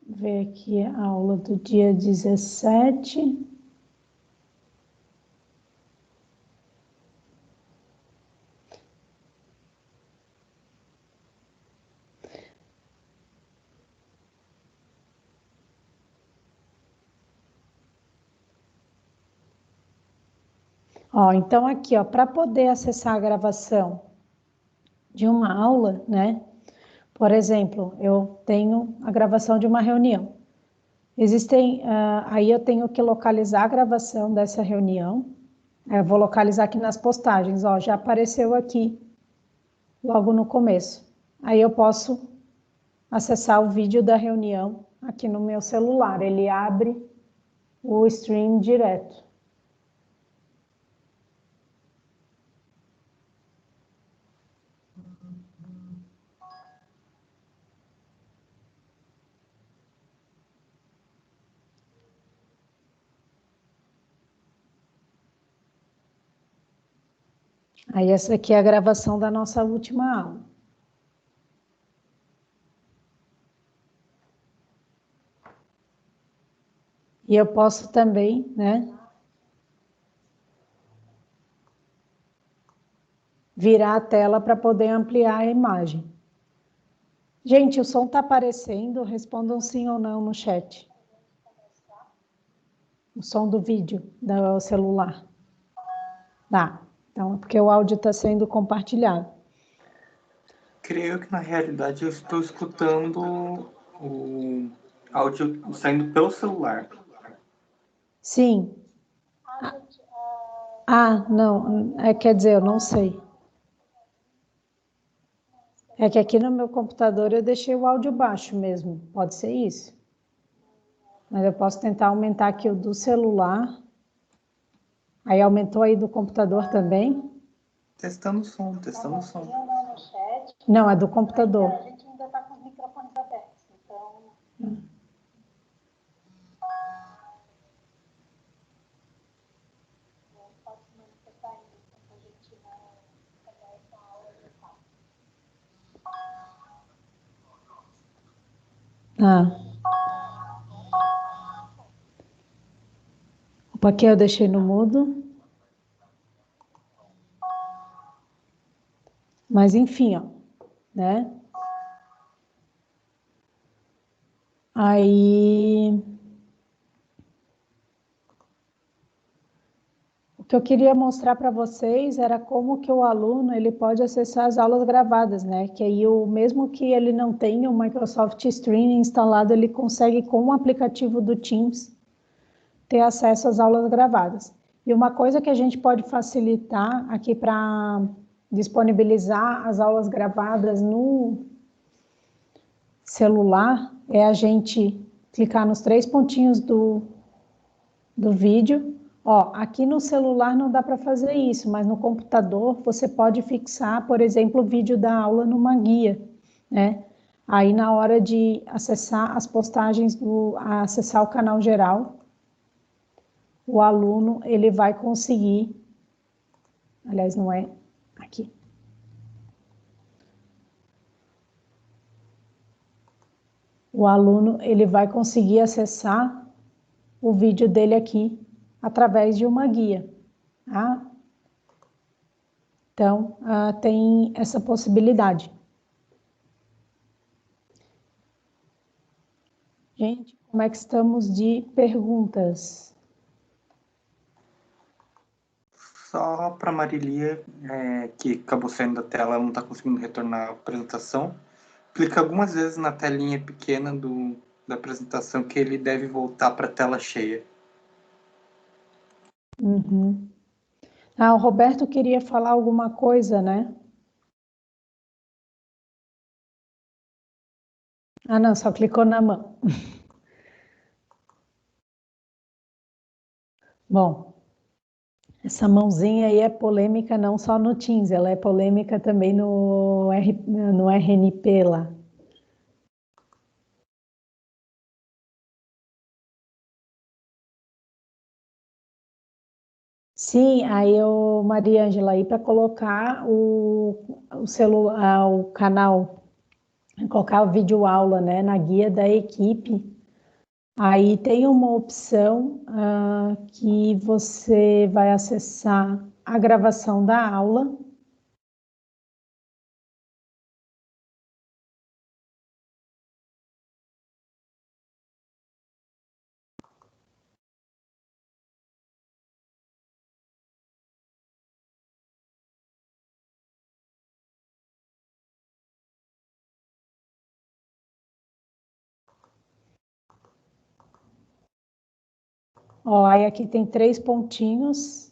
Ver aqui a aula do dia 17. Ó, então aqui, ó, para poder acessar a gravação de uma aula, né? Por exemplo, eu tenho a gravação de uma reunião. Aí eu tenho que localizar a gravação dessa reunião. Eu vou localizar aqui nas postagens, ó, já apareceu aqui logo no começo. Aí eu posso acessar o vídeo da reunião aqui no meu celular. Ele abre o stream direto. Aí essa aqui é a gravação da nossa última aula. E eu posso também, né, virar a tela para poder ampliar a imagem. Gente, o som está aparecendo? Respondam sim ou não no chat. O som do vídeo do celular. Tá. Então, é porque o áudio está sendo compartilhado. Creio que na realidade eu estou escutando o áudio saindo pelo celular. Sim. Não. Quer dizer, eu não sei. É que aqui no meu computador eu deixei o áudio baixo mesmo. Pode ser isso. Mas eu posso tentar aumentar aqui o do celular. Aí aumentou aí do computador também? Testando o som, testando o som. Não, é do computador. A gente ainda está com os microfones abertos, então. Eu posso manifestar ainda, a gente não começa a aula de fato. Ah. Opa, aqui eu deixei no mudo. Mas enfim, ó, né? Aí, o que eu queria mostrar para vocês era como que o aluno ele pode acessar as aulas gravadas, né? Que aí o mesmo que ele não tenha o Microsoft Stream instalado, ele consegue com o aplicativo do Teams ter acesso às aulas gravadas. E uma coisa que a gente pode facilitar aqui para disponibilizar as aulas gravadas no celular é a gente clicar nos 3 pontinhos do vídeo. Ó, aqui no celular não dá para fazer isso, mas no computador você pode fixar, por exemplo, o vídeo da aula numa guia, né? Aí na hora de acessar as postagens, acessar o canal geral, o aluno ele vai conseguir, aliás não é aqui, o aluno ele vai conseguir acessar o vídeo dele aqui através de uma guia, tá? Então, tem essa possibilidade. Gente, como é que estamos de perguntas? Só para Marilia, que acabou saindo da tela, ela não está conseguindo retornar a apresentação. Clica algumas vezes na telinha pequena da apresentação que ele deve voltar para a tela cheia. Uhum. Ah, o Roberto queria falar alguma coisa, né? Ah, não, só clicou na mão. Bom, essa mãozinha aí é polêmica não só no Teams, ela é polêmica também no RNP lá. Sim, aí o Maria Ângela aí para colocar o celular, o canal, colocar o vídeo aula, né, na guia da equipe. Aí tem uma opção que você vai acessar a gravação da aula. Ó, aí aqui tem 3 pontinhos.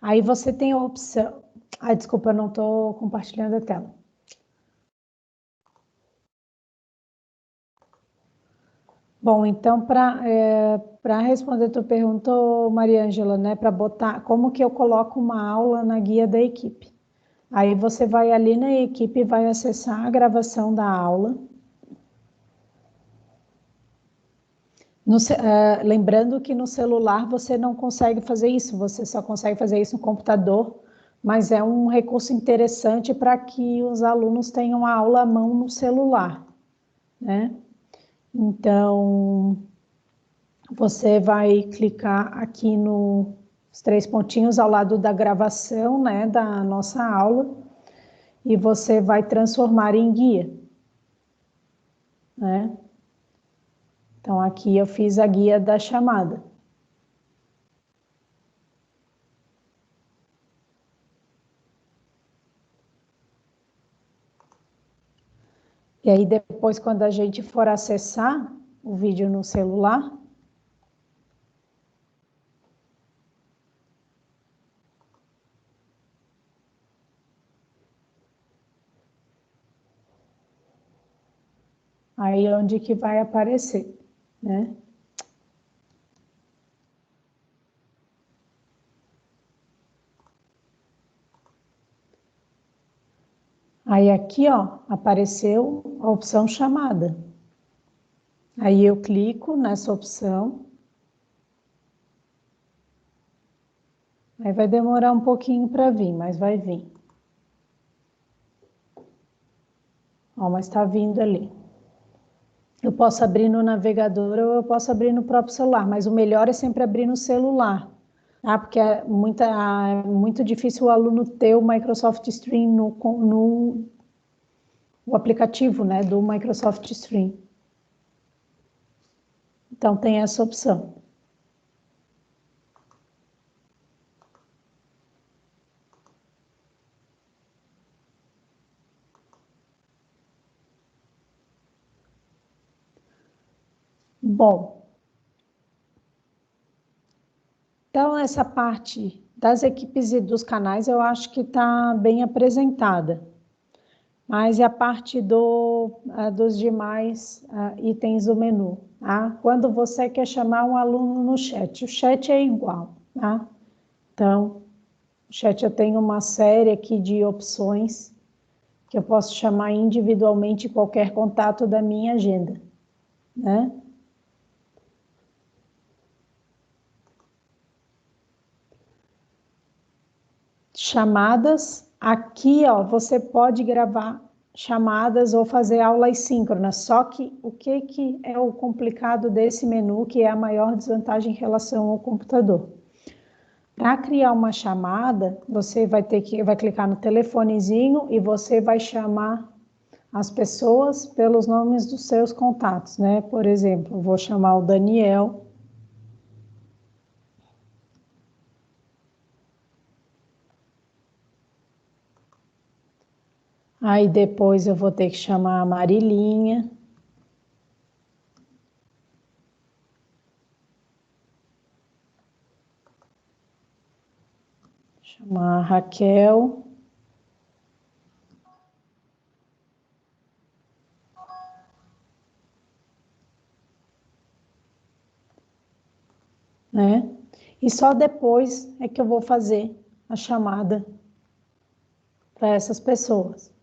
Aí você tem a opção. Ah, desculpa, eu não estou compartilhando a tela. Bom, então, para responder a tua pergunta, Maria Ângela, né, para botar como que eu coloco uma aula na guia da equipe. Aí você vai ali na equipe e vai acessar a gravação da aula. Lembrando que no celular você não consegue fazer isso, você só consegue fazer isso no computador, mas é um recurso interessante para que os alunos tenham a aula à mão no celular, né? Então, você vai clicar aqui nos 3 pontinhos ao lado da gravação, né, da nossa aula, e você vai transformar em guia, né? Então, aqui eu fiz a guia da chamada. E aí, depois, quando a gente for acessar o vídeo no celular, aí é onde que vai aparecer, né? Aí aqui, ó, apareceu a opção chamada. Aí eu clico nessa opção. Aí vai demorar um pouquinho para vir, mas vai vir. Ó, mas está vindo ali. Eu posso abrir no navegador ou eu posso abrir no próprio celular, mas o melhor é sempre abrir no celular, tá? Porque é muito difícil o aluno ter o Microsoft Stream o aplicativo, né, do Microsoft Stream. Então, tem essa opção. Bom, então essa parte das equipes e dos canais eu acho que está bem apresentada. Mas e a parte dos demais itens do menu? Tá? Quando você quer chamar um aluno no chat, o chat é igual. Tá? Então, no chat eu tenho uma série aqui de opções que eu posso chamar individualmente qualquer contato da minha agenda, né? Chamadas, aqui, ó, você pode gravar chamadas ou fazer aulas síncronas, só que o que é o complicado desse menu, que é a maior desvantagem em relação ao computador? Para criar uma chamada, você vai clicar no telefonezinho e você vai chamar as pessoas pelos nomes dos seus contatos, né? Por exemplo, eu vou chamar o Daniel. Aí depois eu vou ter que chamar a Marilinha. Chamar a Raquel. Né? E só depois é que eu vou fazer a chamada para essas pessoas.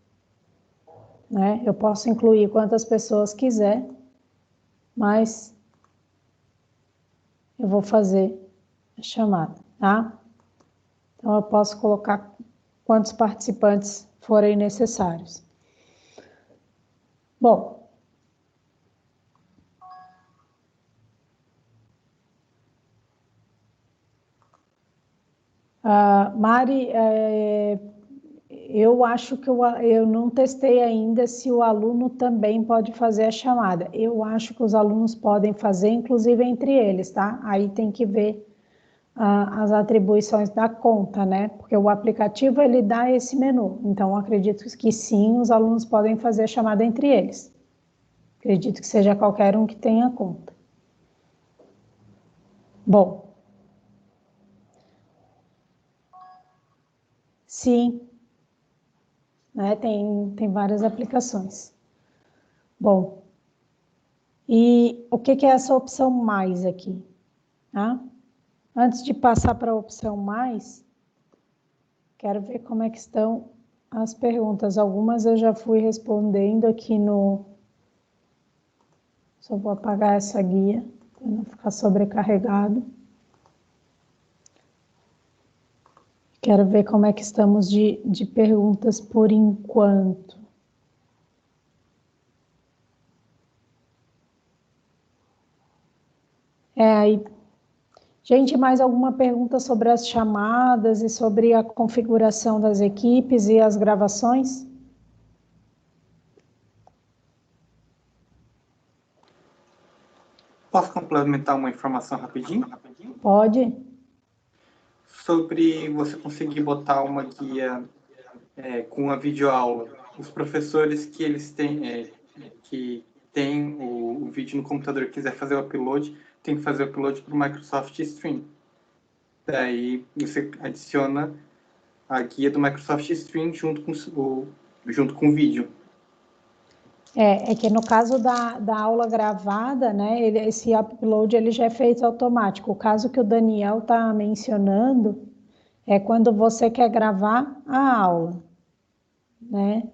Né? Eu posso incluir quantas pessoas quiser, mas eu vou fazer a chamada, tá? Então eu posso colocar quantos participantes forem necessários. Bom, Mari, eu acho que eu não testei ainda se o aluno também pode fazer a chamada. Eu acho que os alunos podem fazer, inclusive entre eles, tá? Aí tem que ver as atribuições da conta, né? Porque o aplicativo, ele dá esse menu. Então, acredito que sim, os alunos podem fazer a chamada entre eles. Acredito que seja qualquer um que tenha conta. Bom. Sim. Né? Tem várias aplicações. Bom. E o que é essa opção mais aqui? Tá? Antes de passar para a opção mais, quero ver como é que estão as perguntas. Algumas eu já fui respondendo aqui no... Só vou apagar essa guia para não ficar sobrecarregado. Quero ver como é que estamos de perguntas por enquanto. Aí... Gente, mais alguma pergunta sobre as chamadas e sobre a configuração das equipes e as gravações? Posso complementar uma informação rapidinho? Pode. Sobre você conseguir botar uma guia com a videoaula. Os professores que eles têm, que tem o vídeo no computador e quiser fazer o upload, tem que fazer o upload para o Microsoft Stream. Daí você adiciona a guia do Microsoft Stream junto com o vídeo. É que no caso da aula gravada, né, esse upload ele já é feito automático. O caso que o Daniel está mencionando é quando você quer gravar a aula, né?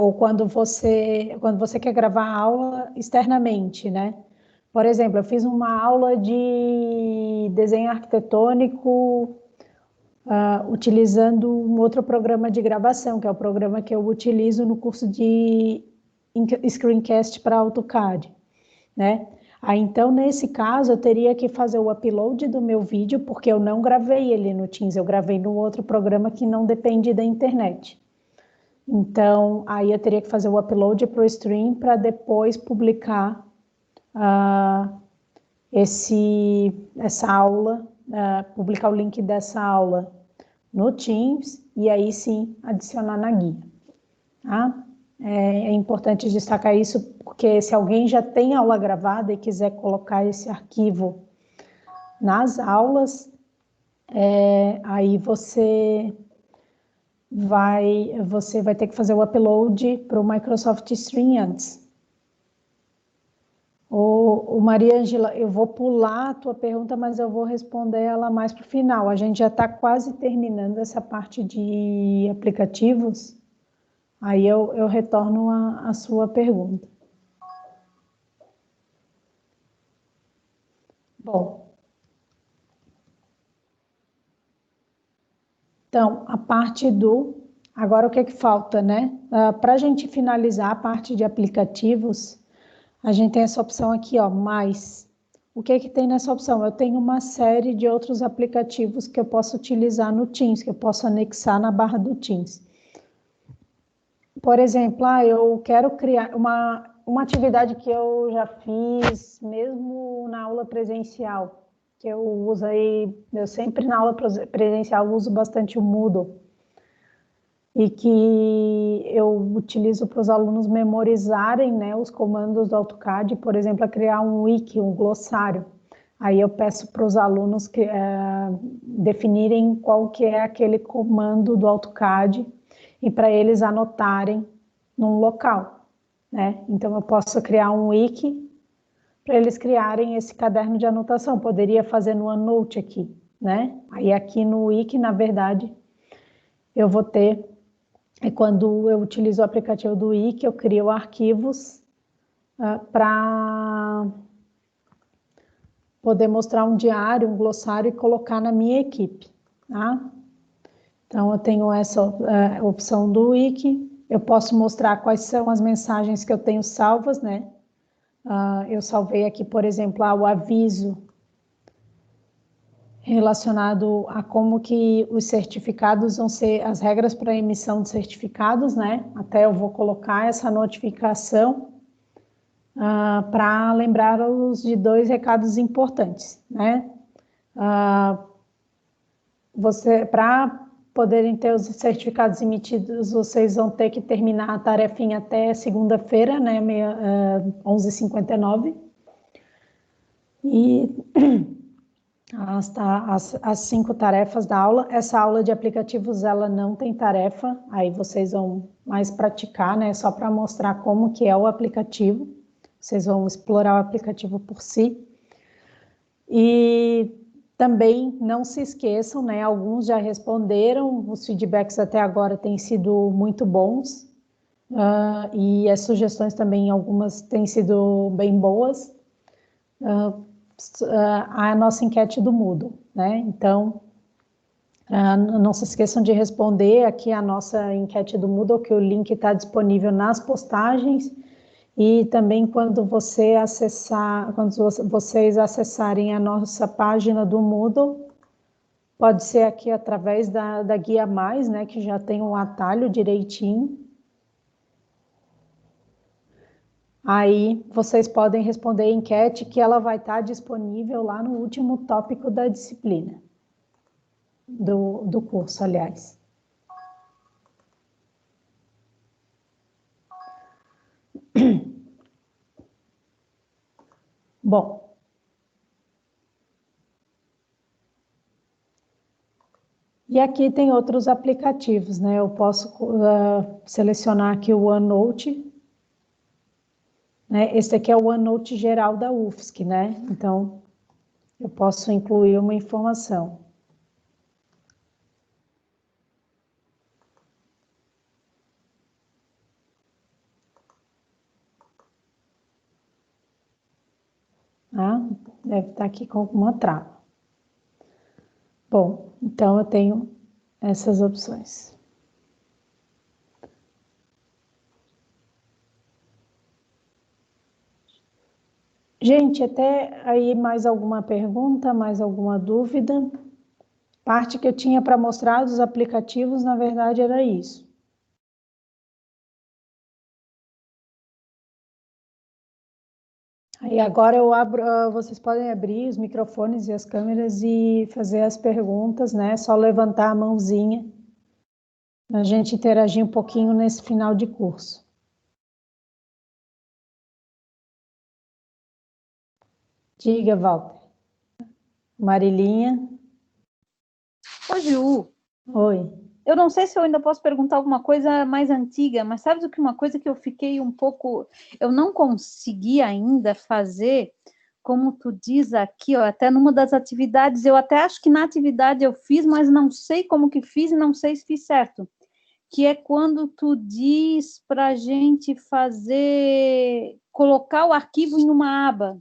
Ou quando você quer gravar a aula externamente, né? Por exemplo, eu fiz uma aula de desenho arquitetônico utilizando um outro programa de gravação, que é o programa que eu utilizo no curso de Screencast para AutoCAD. né? Aí, então, nesse caso, eu teria que fazer o upload do meu vídeo, porque eu não gravei ele no Teams, eu gravei no outro programa que não depende da internet. Então, aí eu teria que fazer o upload para o stream para depois publicar essa aula, publicar o link dessa aula no Teams e aí sim adicionar na guia. Tá? É importante destacar isso porque se alguém já tem aula gravada e quiser colocar esse arquivo nas aulas, aí você vai ter que fazer o upload para o Microsoft Stream antes. Ô, Maria Ângela, eu vou pular a tua pergunta, mas eu vou responder ela mais para o final. A gente já está quase terminando essa parte de aplicativos, aí eu retorno a sua pergunta. Bom, então, a parte do... Agora, o que é que falta, né? Para a gente finalizar a parte de aplicativos, a gente tem essa opção aqui, ó, mais. O que é que tem nessa opção? Eu tenho uma série de outros aplicativos que eu posso utilizar no Teams, que eu posso anexar na barra do Teams. Por exemplo, eu quero criar uma atividade que eu já fiz mesmo na aula presencial, que eu sempre na aula presencial uso bastante o Moodle, e que eu utilizo para os alunos memorizarem, né, os comandos do AutoCAD, por exemplo, a criar um wiki, um glossário. Aí eu peço para os alunos definirem qual que é aquele comando do AutoCAD e para eles anotarem num local, né? Então eu posso criar um wiki para eles criarem esse caderno de anotação. Poderia fazer no OneNote aqui, né? Aí aqui no wiki, na verdade, eu vou ter... quando eu utilizo o aplicativo do Wiki, eu crio arquivos para poder mostrar um diário, um glossário e colocar na minha equipe, tá? Então, eu tenho essa opção do Wiki. Eu posso mostrar quais são as mensagens que eu tenho salvas, né? Eu salvei aqui, por exemplo, o aviso relacionado a como que os certificados vão ser, as regras para emissão de certificados, né? Até eu vou colocar essa notificação para lembrar-os de 2 recados importantes, né? Para poderem ter os certificados emitidos, vocês vão ter que terminar a tarefinha até segunda-feira, né? 11h59. E as 5 tarefas da aula. Essa aula de aplicativos, ela não tem tarefa, aí vocês vão mais praticar, né? Só para mostrar como que é o aplicativo. Vocês vão explorar o aplicativo por si. E também não se esqueçam, né? Alguns já responderam, os feedbacks até agora têm sido muito bons. E as sugestões também, algumas têm sido bem boas. A nossa enquete do Moodle, né? Então, não se esqueçam de responder aqui a nossa enquete do Moodle, que o link está disponível nas postagens, e também quando vocês acessarem a nossa página do Moodle, pode ser aqui através da Guia Mais, né, que já tem um atalho direitinho. Aí vocês podem responder a enquete, que ela vai estar disponível lá no último tópico da disciplina, do curso, aliás. Bom, e aqui tem outros aplicativos, né? Eu posso selecionar aqui o OneNote, né? Esse aqui é o OneNote geral da UFSC, né? Então, eu posso incluir uma informação. Deve estar aqui com alguma trava. Bom, então eu tenho essas opções. Gente, até aí mais alguma pergunta, mais alguma dúvida? Parte que eu tinha para mostrar dos aplicativos, na verdade, era isso. Aí agora eu abro, vocês podem abrir os microfones e as câmeras e fazer as perguntas, né? Só levantar a mãozinha, a gente interagir um pouquinho nesse final de curso. Diga, Walter. Marilinha. Ô, Ju, Oi. eu não sei se eu ainda posso perguntar alguma coisa mais antiga, mas sabe do que uma coisa que eu fiquei um pouco... Eu não consegui ainda fazer, como tu diz aqui, ó, até numa das atividades, eu até acho que na atividade eu fiz, mas não sei como que fiz e não sei se fiz certo. Que é quando tu diz para a gente fazer... Colocar o arquivo em uma aba.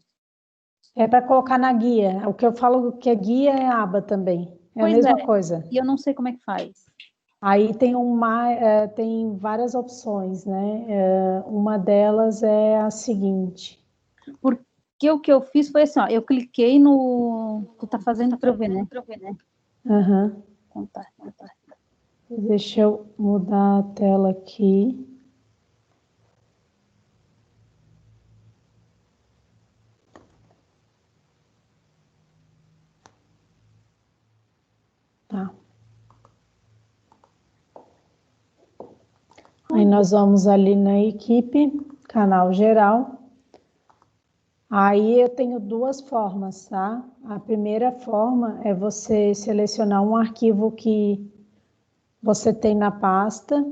É para colocar na guia. O que eu falo que é guia é aba também. É a mesma coisa. E eu não sei como é que faz. Aí tem tem várias opções, né? Uma delas é a seguinte. Porque o que eu fiz foi assim, ó, eu cliquei no... Tu tá fazendo para eu ver, né? Uhum. Então tá. Deixa eu mudar a tela aqui. Tá. Aí nós vamos ali na equipe, canal geral. Aí eu tenho duas formas, tá? A primeira forma é você selecionar um arquivo que você tem na pasta.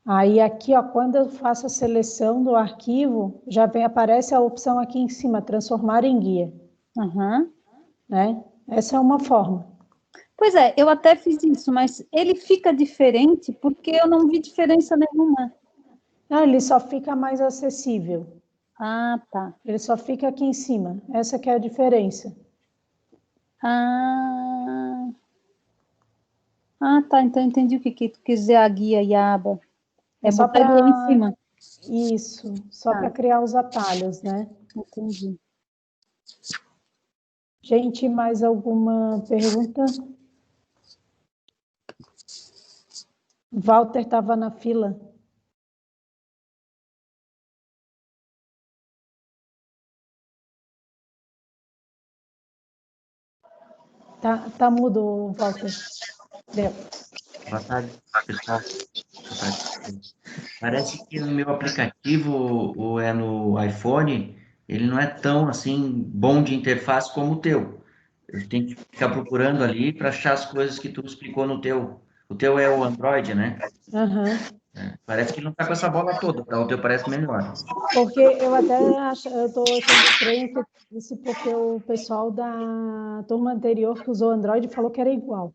Aí aqui, ó, quando eu faço a seleção do arquivo, aparece a opção aqui em cima, transformar em guia, Uhum. né? Essa é uma forma. Pois é, eu até fiz isso, mas ele fica diferente porque eu não vi diferença nenhuma. Não, ele só fica mais acessível. Ah, tá. Ele só fica aqui em cima. Essa que é a diferença. Ah, tá. Então entendi o que tu quis dizer, a guia e a aba. É Só botar ele lá em cima. Isso, só para criar os atalhos, né? Entendi. Gente, mais alguma pergunta? Walter estava na fila. Tá mudo, Walter. Deu. Boa tarde, pessoal. Boa tarde. Parece que no meu aplicativo, ou é no iPhone, ele não é tão assim bom de interface como o teu. Eu tenho que ficar procurando ali para achar as coisas que tu explicou no teu. O teu é o Android, né? Uhum. Parece que ele não tá com essa bola toda, tá? O teu parece melhor. Porque eu até acho, eu estou achando estranho que disse porque o pessoal da turma anterior que usou Android falou que era igual.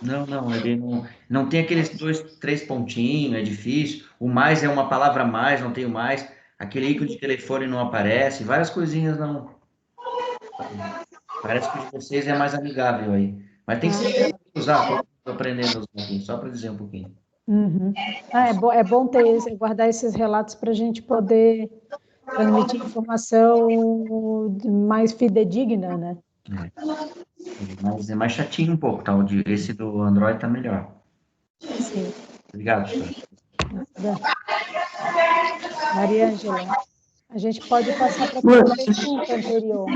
Não, ele não tem aqueles dois, três pontinhos, é difícil. O mais é uma palavra a mais, não tem o mais. Aquele ícone de telefone não aparece, várias coisinhas não. Parece que o de vocês é mais amigável aí. Mas tem que ser usar, estou aprendendo a usar aqui, só para dizer um pouquinho. Uhum. É bom guardar esses relatos para a gente poder transmitir informação mais fidedigna, né? Mas é mais chatinho um pouco, tá? Esse do Android tá melhor. Sim. Obrigado, senhor. Maria Ângela, a gente pode passar para a pergunta anterior.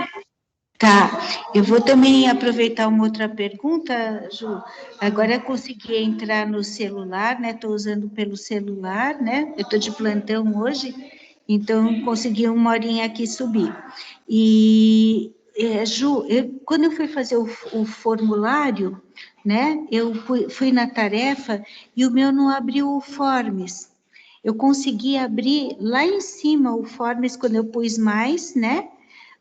Tá, eu vou também aproveitar uma outra pergunta, Ju. Agora eu consegui entrar no celular, né? Estou usando pelo celular, né? Eu estou de plantão hoje, então consegui uma horinha aqui subir. E, Ju, quando eu fui fazer o formulário, né? Eu fui na tarefa e o meu não abriu o Forms. Eu consegui abrir lá em cima o Forms quando eu pus mais, né?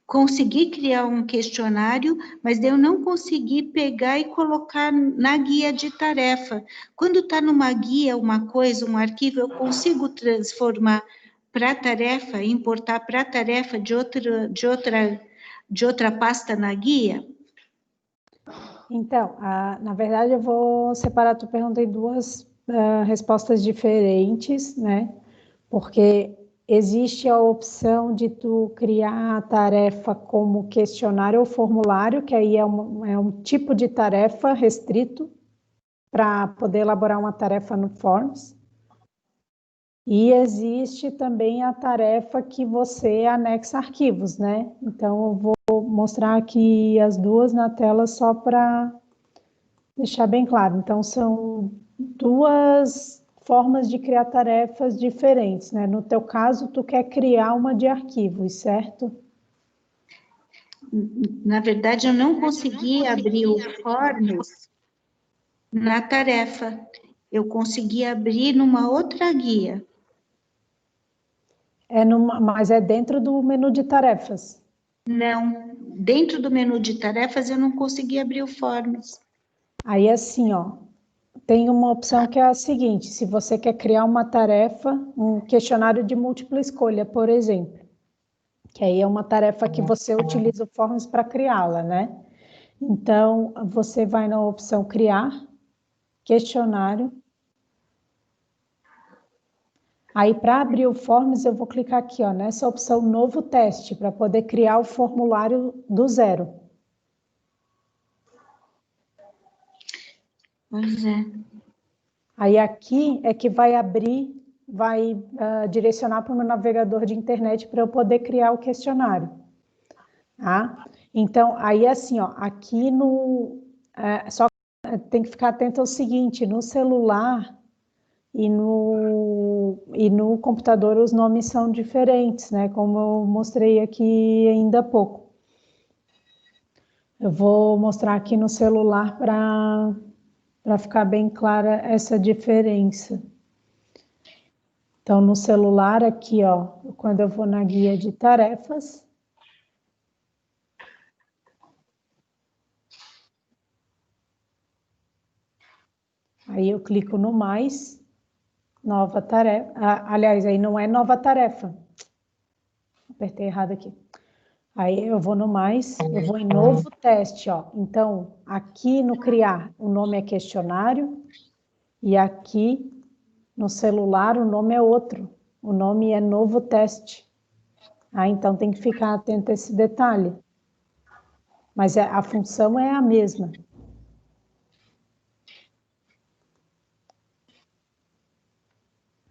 Consegui criar um questionário, mas eu não consegui pegar e colocar na guia de tarefa. Quando está numa guia, uma coisa, um arquivo, eu consigo transformar para tarefa, importar para tarefa de outra pasta na guia? Então, na verdade, eu vou separar a tua pergunta em duas respostas diferentes, né? porque existe a opção de tu criar a tarefa como questionário ou formulário, que aí é um tipo de tarefa restrito para poder elaborar uma tarefa no Forms. E existe também a tarefa que você anexa arquivos, né? Então, eu vou mostrar aqui as duas na tela só para deixar bem claro. Então, são duas formas de criar tarefas diferentes, né? No teu caso, tu quer criar uma de arquivos, certo? Na verdade, eu não consegui abrir o Forms na tarefa. Eu consegui abrir numa outra guia. Mas é dentro do menu de tarefas. Não, dentro do menu de tarefas eu não consegui abrir o Forms. Aí, assim, ó, tem uma opção que é a seguinte: se você quer criar uma tarefa, um questionário de múltipla escolha, por exemplo, que aí é uma tarefa que você utiliza o Forms para criá-la, né? Então, você vai na opção Criar, Questionário. Aí, para abrir o Forms, eu vou clicar aqui, ó, nessa opção Novo Teste, para poder criar o formulário do zero. Pois é. Aí, aqui é que vai abrir, vai direcionar para o meu navegador de internet para eu poder criar o questionário. Tá? Então, aí assim, ó, aqui só tem que ficar atento ao seguinte: no celular e no computador os nomes são diferentes, né? Como eu mostrei aqui ainda há pouco. Eu vou mostrar aqui no celular para ficar bem clara essa diferença. Então, no celular aqui, ó, quando eu vou na guia de tarefas, aí eu clico no mais, nova tarefa. Aliás, aí não é nova tarefa. Apertei errado aqui. Aí eu vou no mais, eu vou em novo teste, ó. Então, aqui no criar, o nome é questionário e aqui no celular o nome é outro. O nome é novo teste. Então tem que ficar atento a esse detalhe. Mas a função é a mesma.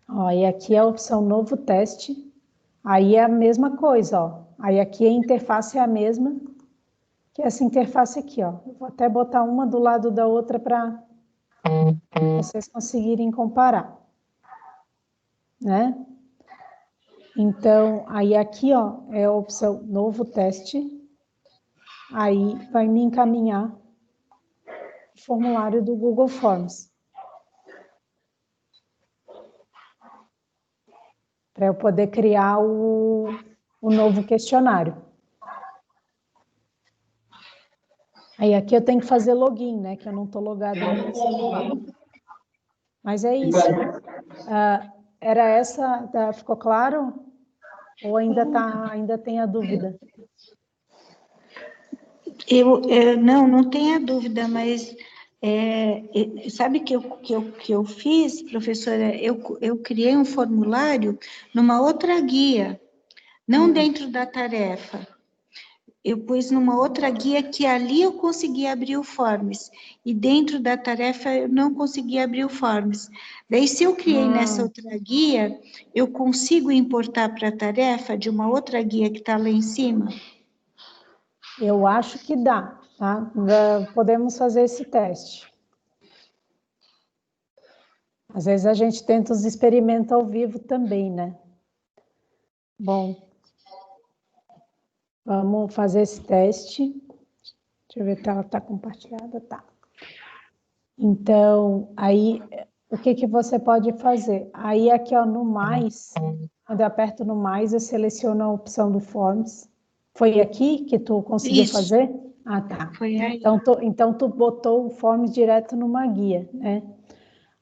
Ó, e aqui é a opção novo teste. Aí é a mesma coisa, ó. Aí aqui a interface é a mesma, que essa interface aqui, ó. Eu vou até botar uma do lado da outra para vocês conseguirem comparar, né? Então, aí aqui, ó, é a opção novo teste. Aí vai me encaminhar o formulário do Google Forms. Para eu poder criar o novo questionário. Aí aqui eu tenho que fazer login, né? Que eu não estou logado no meu celular. Mas é isso. Era essa, ficou claro? Ou ainda tem a dúvida? Não tenha dúvida, mas sabe que eu fiz, professora? Eu criei um formulário numa outra guia, não dentro da tarefa. Eu pus numa outra guia que ali eu consegui abrir o Forms, e dentro da tarefa eu não consegui abrir o Forms. Daí, se eu criei nessa outra guia, eu consigo importar para a tarefa de uma outra guia que está lá em cima? Eu acho que dá, tá? Podemos fazer esse teste. Às vezes a gente tenta os experimentos ao vivo também, né? Bom, vamos fazer esse teste. Deixa eu ver se ela está compartilhada. Tá. Então, aí, o que você pode fazer? Aí, aqui, ó, no mais, quando eu aperto no mais, eu seleciono a opção do Forms. Foi aqui que tu conseguiu fazer? Ah, tá. Foi aí. Então, tu botou o Forms direto numa guia, né?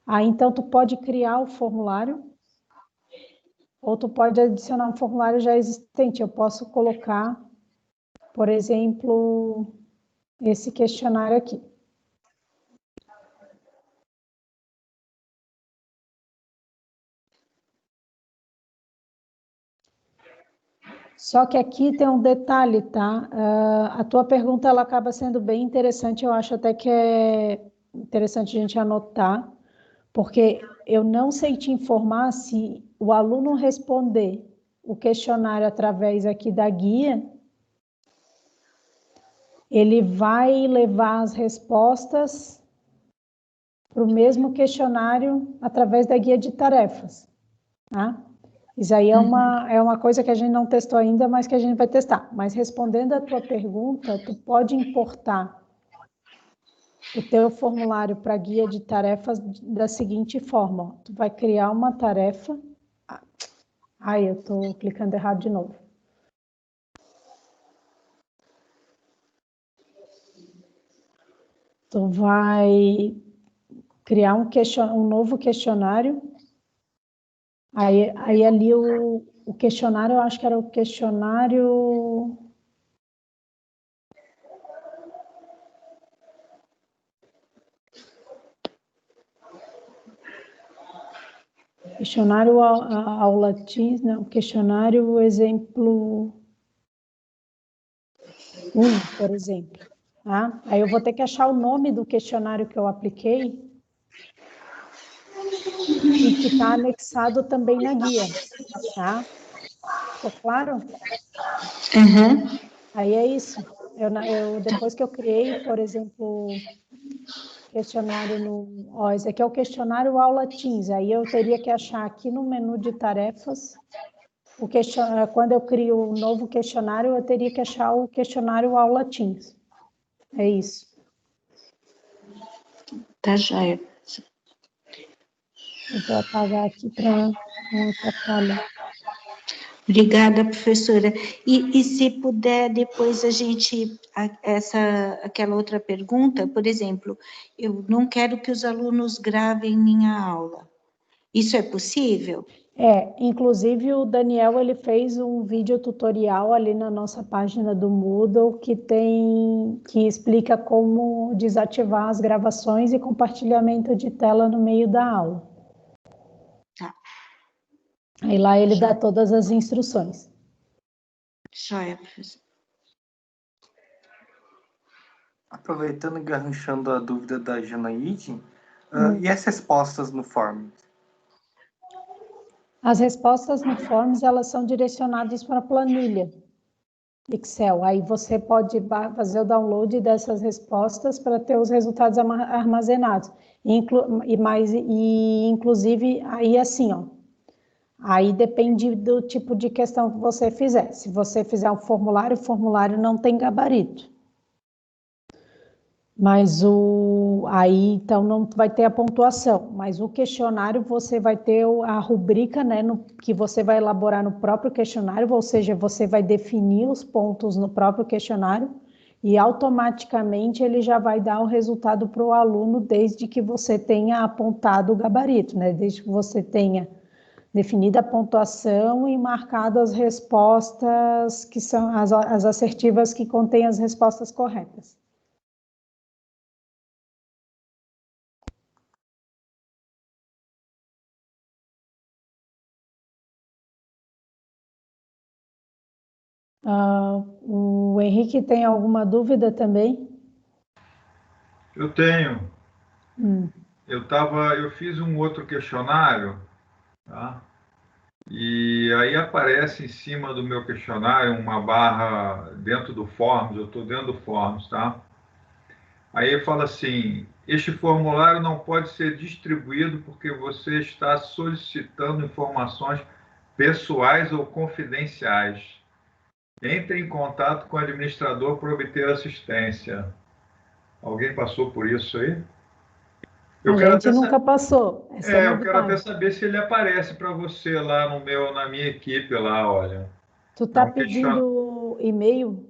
Aí, então, tu pode criar o formulário, ou tu pode adicionar um formulário já existente. Eu posso colocar, por exemplo, esse questionário aqui. Só que aqui tem um detalhe, tá? A tua pergunta ela acaba sendo bem interessante, eu acho até que é interessante a gente anotar, porque eu não sei te informar se o aluno responder o questionário através aqui da guia, ele vai levar as respostas para o mesmo questionário através da guia de tarefas, tá? Isso aí é uma coisa que a gente não testou ainda, mas que a gente vai testar. Mas respondendo a tua pergunta, tu pode importar o teu formulário para guia de tarefas da seguinte forma, ó. Tu vai criar uma tarefa. Ai, eu estou clicando errado de novo. Tu vai criar um novo questionário. Aí ali o questionário, eu acho que era o questionário... Questionário aula Teams, não, questionário exemplo 1, por exemplo. Tá? Aí eu vou ter que achar o nome do questionário que eu apliquei e que está anexado também na guia. Tá? Ficou claro? Uhum. Aí é isso. Depois que eu criei, por exemplo, questionário no... Ó, esse aqui é o questionário aula Teams. Aí eu teria que achar aqui no menu de tarefas... Quando eu crio um novo questionário, eu teria que achar o questionário aula Teams. É isso. Tá joia. Eu vou apagar aqui para não atrapalhar. Obrigada, professora. E se puder, depois aquela outra pergunta, por exemplo, eu não quero que os alunos gravem minha aula. Isso é possível? Inclusive o Daniel, ele fez um vídeo tutorial ali na nossa página do Moodle que explica como desativar as gravações e compartilhamento de tela no meio da aula. Tá. Aí lá ele dá todas as instruções. Joia, professor. Aproveitando e garranchando a dúvida da Janaíde, e as respostas no Forms? As respostas no Forms, elas são direcionadas para a planilha Excel. Aí você pode fazer o download dessas respostas para ter os resultados armazenados. Inclusive, aí assim, ó. Aí depende do tipo de questão que você fizer. Se você fizer um formulário, o formulário não tem gabarito. Mas aí então não vai ter a pontuação, mas o questionário você vai ter a rubrica, né, que você vai elaborar no próprio questionário, ou seja, você vai definir os pontos no próprio questionário e automaticamente ele já vai dar o resultado para o aluno desde que você tenha apontado o gabarito, né, desde que você tenha definida a pontuação e marcado as respostas que são as assertivas que contêm as respostas corretas. O Henrique tem alguma dúvida também? Eu tenho. Eu fiz um outro questionário, tá? E aí aparece em cima do meu questionário uma barra dentro do Forms, eu estou dentro do Forms, tá? Aí fala assim, este formulário não pode ser distribuído porque você está solicitando informações pessoais ou confidenciais. Entre em contato com o administrador para obter assistência. Alguém passou por isso aí? A gente nunca passou. Essa é Eu quero até novidade. saber se ele aparece para você lá na minha equipe lá, olha. Tu É tá um question... pedindo e-mail?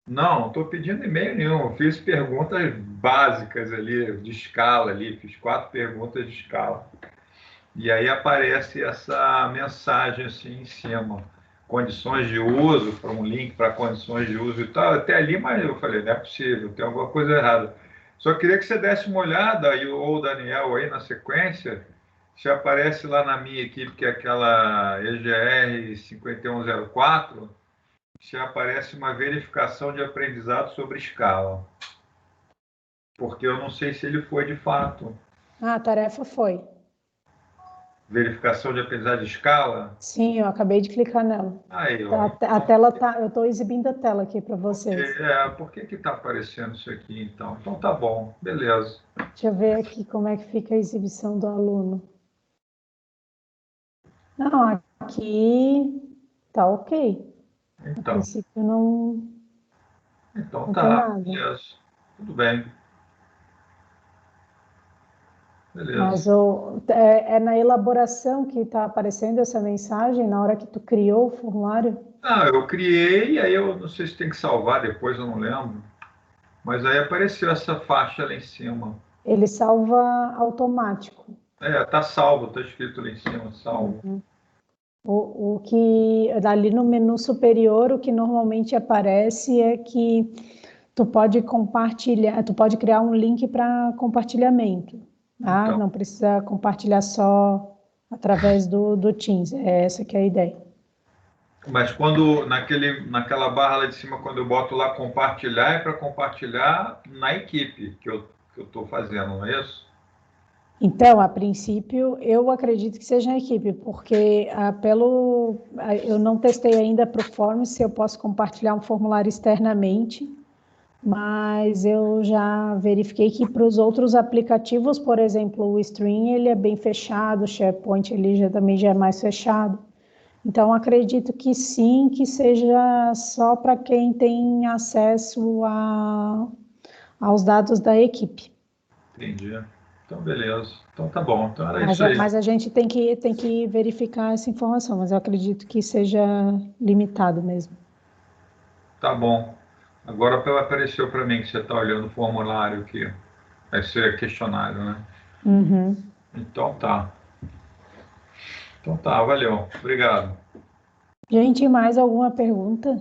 Não, não estou pedindo e-mail nenhum. Eu fiz perguntas básicas ali, de escala ali, fiz 4 perguntas de escala. E aí aparece essa mensagem assim em cima. Condições de uso, para um link para condições de uso e tal. Até ali, mas eu falei, não é possível, tem alguma coisa errada. Só queria que você desse uma olhada, ou o Daniel aí na sequência, se aparece lá na minha equipe, que é aquela EGR 5104, se aparece uma verificação de aprendizado sobre escala. Porque eu não sei se ele foi de fato. Ah, a tarefa foi. Verificação de aprendizado de escala? Sim, eu acabei de clicar nela. Aí, ó. A tela tá, eu estou exibindo a tela aqui para vocês. Por que está aparecendo isso aqui, então? Então tá bom, beleza. Deixa eu ver aqui como é que fica a exibição do aluno. Não, aqui tá ok. A Então, princípio não tem tá, nada. beleza. Tudo bem. Mas Beleza. é na elaboração que está aparecendo essa mensagem, na hora que tu criou o formulário? Ah, eu criei, aí eu não sei se tem que salvar depois, eu não lembro. Mas aí apareceu essa faixa lá em cima. Ele salva automático. Tá salvo, tá escrito lá em cima, salvo. Uhum. O que ali no menu superior, o que normalmente aparece é que tu pode compartilhar, tu pode criar um link para compartilhamento, tá? Então, Não precisa compartilhar só através do Teams, é essa que é a ideia. mas quando naquela barra lá de cima, quando eu boto lá compartilhar, é para compartilhar na equipe que eu estou fazendo, não é isso? Então, a princípio, eu acredito que seja a equipe, porque eu não testei ainda para o Forms se eu posso compartilhar um formulário externamente, mas eu já verifiquei que para os outros aplicativos, por exemplo, o Stream, ele é bem fechado, o SharePoint ele também já é mais fechado. Então, acredito que sim, que seja só para quem tem acesso aos dados da equipe. Entendi. Então, beleza. Então, tá bom. Então, era isso aí. Mas a gente tem que verificar essa informação, mas eu acredito que seja limitado mesmo. Tá bom. Agora apareceu para mim que você está olhando o formulário aqui. Vai ser questionário, né? Uhum. Então tá. Então tá, valeu. Obrigado. Gente, mais alguma pergunta?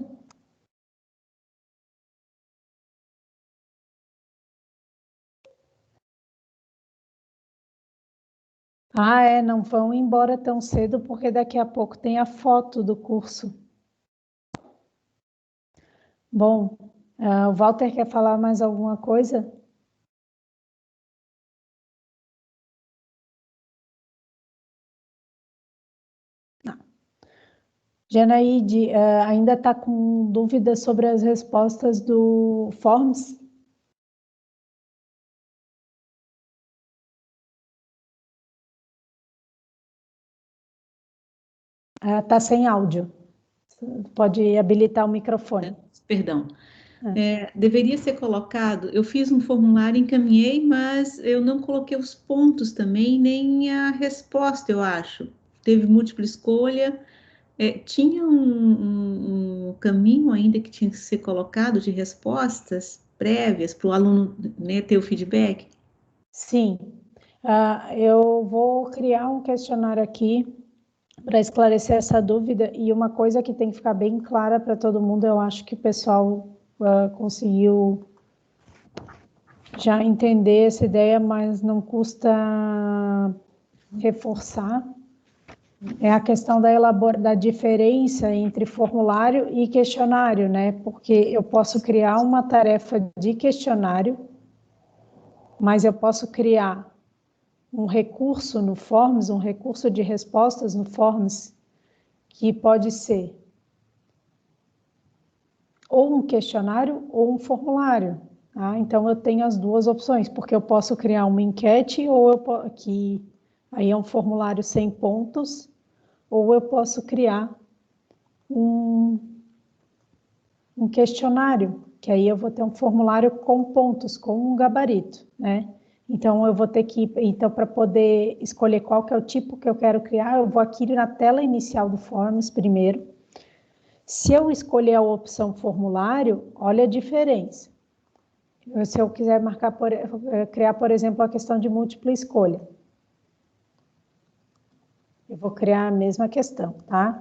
Não vão embora tão cedo porque daqui a pouco tem a foto do curso. Bom, o Walter quer falar mais alguma coisa? Não. Janaíde, ainda está com dúvidas sobre as respostas do Forms? Está sem áudio. Pode habilitar o microfone. Perdão. Deveria ser colocado. Eu fiz um formulário, encaminhei, mas eu não coloquei os pontos também, nem a resposta, eu acho. Teve múltipla escolha. Tinha um caminho ainda que tinha que ser colocado de respostas prévias para o aluno, né, ter o feedback. Sim. Eu vou criar um questionário aqui para esclarecer essa dúvida, e uma coisa que tem que ficar bem clara para todo mundo, eu acho que o pessoal conseguiu já entender essa ideia, mas não custa reforçar, é a questão da diferença entre formulário e questionário, né? Porque eu posso criar uma tarefa de questionário, mas eu posso criar um recurso no Forms, um recurso de respostas no Forms, que pode ser ou um questionário ou um formulário. Tá? Então, eu tenho as duas opções, porque eu posso criar uma enquete, que aí é um formulário sem pontos, ou eu posso criar um questionário, que aí eu vou ter um formulário com pontos, com um gabarito, né? Então, eu vou ter que, para poder escolher qual que é o tipo que eu quero criar, eu vou aqui na tela inicial do Forms primeiro. Se eu escolher a opção formulário, olha a diferença. Se eu quiser criar, por exemplo, a questão de múltipla escolha, eu vou criar a mesma questão, tá?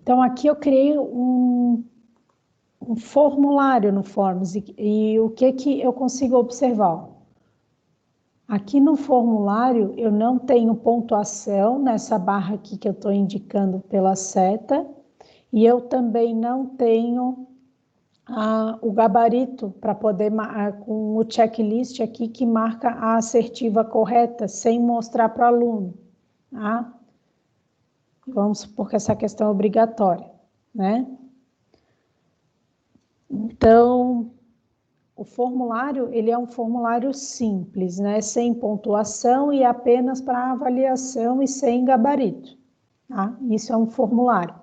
Então, aqui eu criei um formulário no Forms e o que eu consigo observar? Aqui no formulário eu não tenho pontuação nessa barra aqui que eu estou indicando pela seta e eu também não tenho o gabarito para poder, com o checklist aqui que marca a assertiva correta, sem mostrar para o aluno. Tá? Vamos supor que essa questão é obrigatória, né? Então, o formulário, ele é um formulário simples, né? Sem pontuação e apenas para avaliação e sem gabarito. Tá? Isso é um formulário.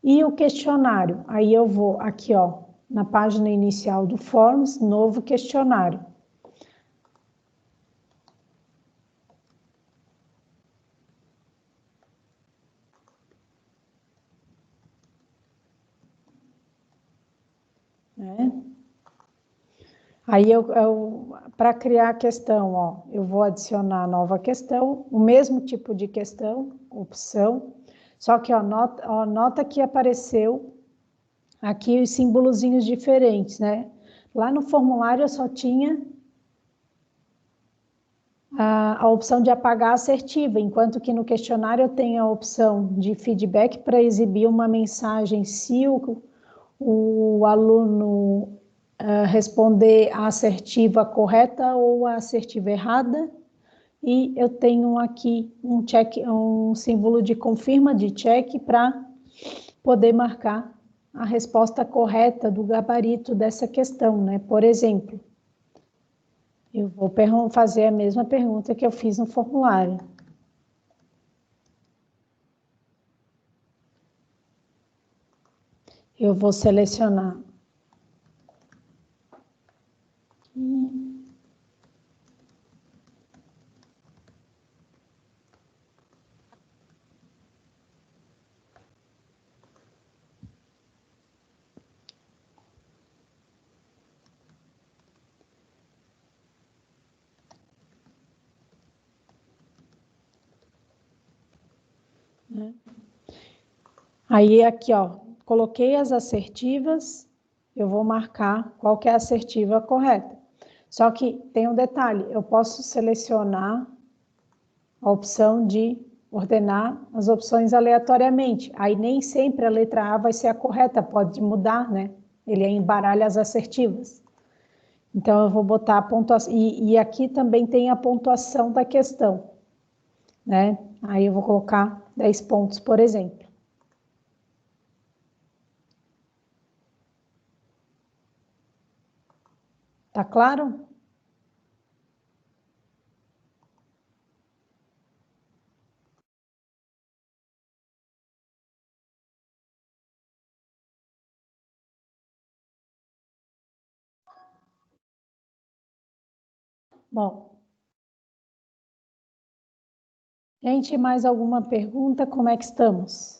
E o questionário? Aí eu vou aqui, ó, na página inicial do Forms, novo questionário. Aí, para criar a questão, ó, eu vou adicionar a nova questão, o mesmo tipo de questão, opção, só que ó, nota que apareceu aqui os símbolozinhos diferentes, né? Lá no formulário eu só tinha a opção de apagar assertiva, enquanto que no questionário eu tenho a opção de feedback para exibir uma mensagem se o aluno responder a assertiva correta ou a assertiva errada. E eu tenho aqui um símbolo de confirma, de check, para poder marcar a resposta correta do gabarito dessa questão, né? Por exemplo, eu vou fazer a mesma pergunta que eu fiz no formulário. Eu vou selecionar. Aí aqui, ó, coloquei as assertivas, eu vou marcar qual que é a assertiva correta. Só que tem um detalhe, eu posso selecionar a opção de ordenar as opções aleatoriamente. Aí nem sempre a letra A vai ser a correta, pode mudar, né? Ele embaralha as assertivas. Então, eu vou botar a pontuação, e aqui também tem a pontuação da questão, né? Aí eu vou colocar 10 pontos, por exemplo. Tá claro? Bom. Gente, mais alguma pergunta? Como é que estamos?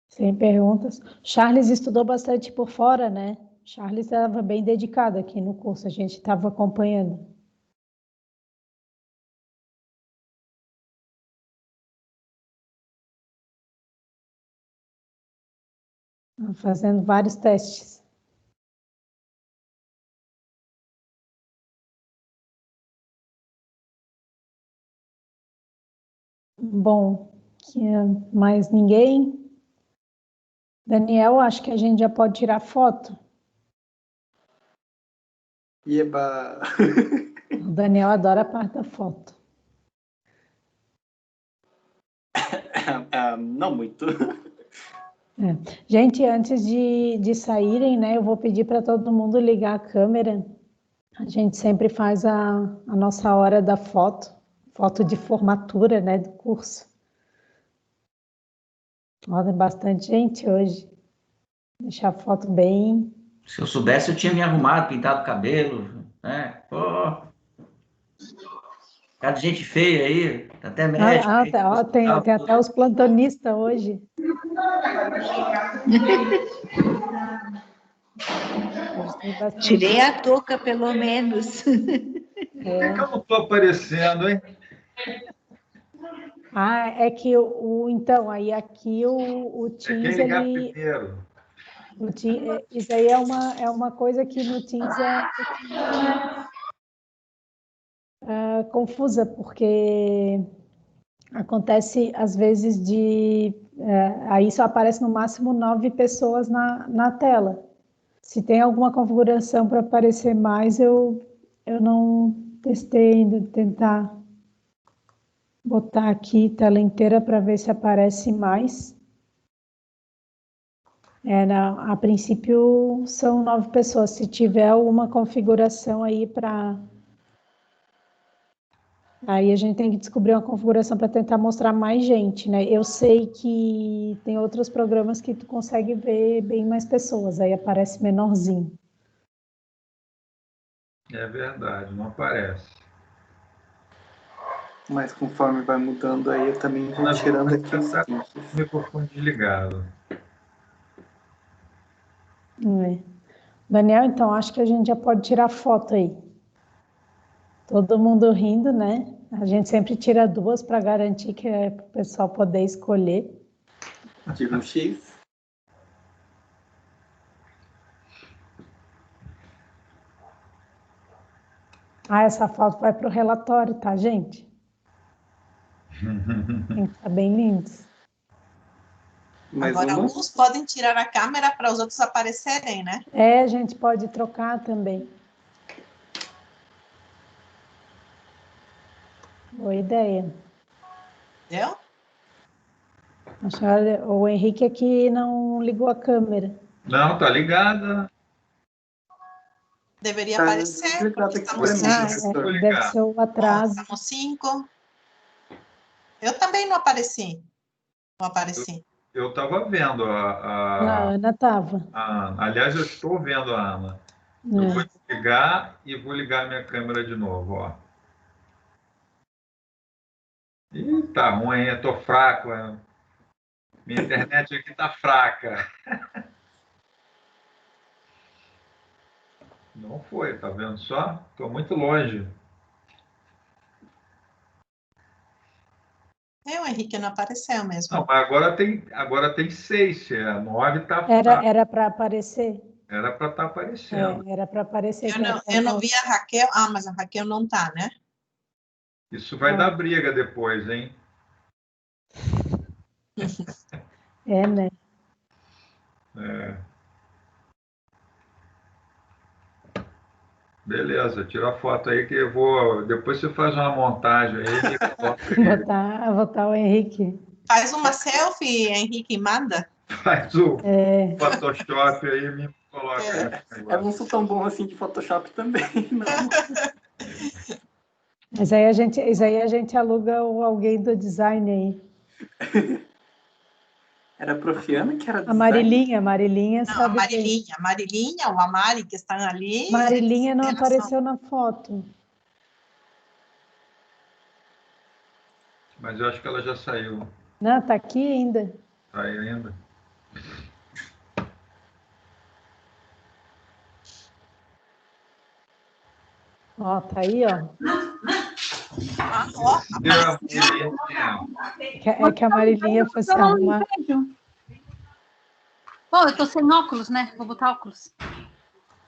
Sem perguntas. Charles estudou bastante por fora, né? Charles estava bem dedicado aqui no curso, a gente estava acompanhando. Fazendo vários testes. Bom, mais ninguém? Daniel, acho que a gente já pode tirar foto. Eba! O Daniel adora a parte da foto. Não muito. Gente, antes de saírem, né, eu vou pedir para todo mundo ligar a câmera. A gente sempre faz a nossa hora da foto de formatura, né, do curso. Olha, tem bastante gente hoje. Deixar a foto bem... Se eu soubesse, eu tinha me arrumado, pintado o cabelo, né? Pô, cara de gente feia aí, até médico aí. Tem até os plantonistas hoje. Tirei a touca, pelo menos. Por que eu não estou aparecendo, hein? É que então, aí aqui o Quem Teams, ligar ele... primeiro? Isso aí é uma coisa que no Teams é um pouquinho confusa, porque acontece às vezes aí só aparece no máximo 9 pessoas na tela. Se tem alguma configuração para aparecer mais, eu não testei ainda, tentar botar aqui tela inteira para ver se aparece mais. A princípio são 9 pessoas. Se tiver alguma configuração aí aí a gente tem que descobrir uma configuração para tentar mostrar mais gente, né? Eu sei que tem outros programas que tu consegue ver bem mais pessoas, aí aparece menorzinho. É verdade, não aparece. Mas conforme vai mudando aí, eu também vou tirando aqui os Tá com links. o microfone desligado. Daniel, então acho que a gente já pode tirar foto aí. Todo mundo rindo, né? A gente sempre tira 2 para garantir que é para o pessoal poder escolher. Diga um X. Essa foto vai para o relatório, tá, gente? Tem que estar bem lindos. Agora, alguns podem tirar a câmera para os outros aparecerem, né? A gente pode trocar também. Boa ideia. Entendeu? O Henrique aqui não ligou a câmera. Não, tá ligada. Deveria aparecer, porque estamos 6. Deve ser o atraso. Estamos 5. Eu também não apareci. Não apareci. Eu estava vendo A Ana estava. Aliás, eu estou vendo a Ana. Eu vou desligar e vou ligar minha câmera de novo, ó. Ih, tá ruim, eu tô fraco. Minha internet aqui tá fraca. Não foi, tá vendo só? Tô muito longe. O Henrique não apareceu mesmo. Não, mas agora tem 6, 9 tá... Era para aparecer? Era para estar aparecendo. Era para aparecer. Eu não vi a Raquel. Mas a Raquel não tá, né? Isso vai dar briga depois, hein? Né? Beleza, tira a foto aí que eu vou... Depois você faz uma montagem aí e coloca aí. Botar o Henrique. Faz uma selfie, Henrique, manda. Faz o Photoshop aí e me coloca. Eu não sou tão bom assim de Photoshop também, não. Mas aí a gente aluga alguém do design aí. Era a Profiana que era design? A Marilinha não, sabe a Marilinha, o Amari que estão ali. Marilinha não apareceu na foto. Mas eu acho que ela já saiu. Não, tá aqui ainda. Tá aí ainda? Ó, tá aí, ó. É que a Marilinha foi se arrumar. Bom, eu tô sem óculos, né? Vou botar óculos.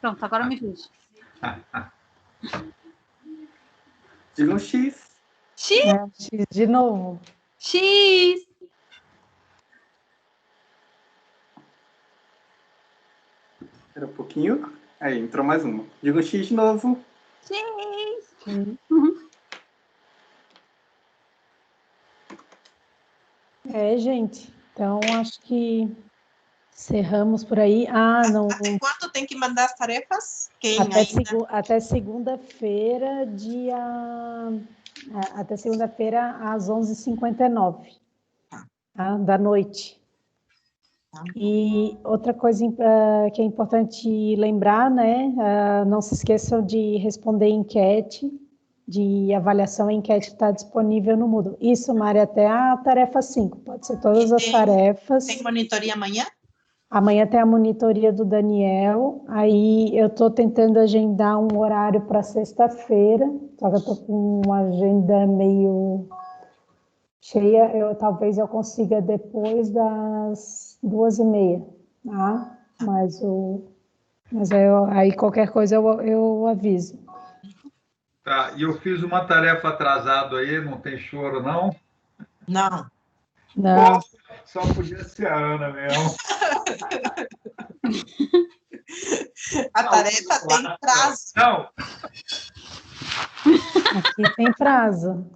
Pronto, agora eu me vejo. Diga um X. X! X de novo. X! Era um pouquinho. Aí, entrou mais uma. Diga um X de novo. X! Gente. Então, acho que Cerramos por aí. Ah, não. Até quando tem que mandar as tarefas? Quem Até, ainda? até segunda-feira, até segunda-feira, às 11h59, tá? Da noite. E outra coisa que é importante lembrar, né? Não se esqueçam de responder enquete, de avaliação. A enquete está disponível no Moodle. Isso, Mari, até a tarefa 5, pode ser todas as tarefas. Tem monitoria amanhã? Amanhã tem a monitoria do Daniel, aí eu estou tentando agendar um horário para sexta-feira, só que eu estou com uma agenda meio cheia, talvez eu consiga depois das 2h30, tá? Mas aí qualquer coisa eu aviso. Tá, e eu fiz uma tarefa atrasada aí, não tem choro, não? Não. Não. Só podia ser a Ana mesmo. A tarefa tem prazo. Não. Aqui tem prazo.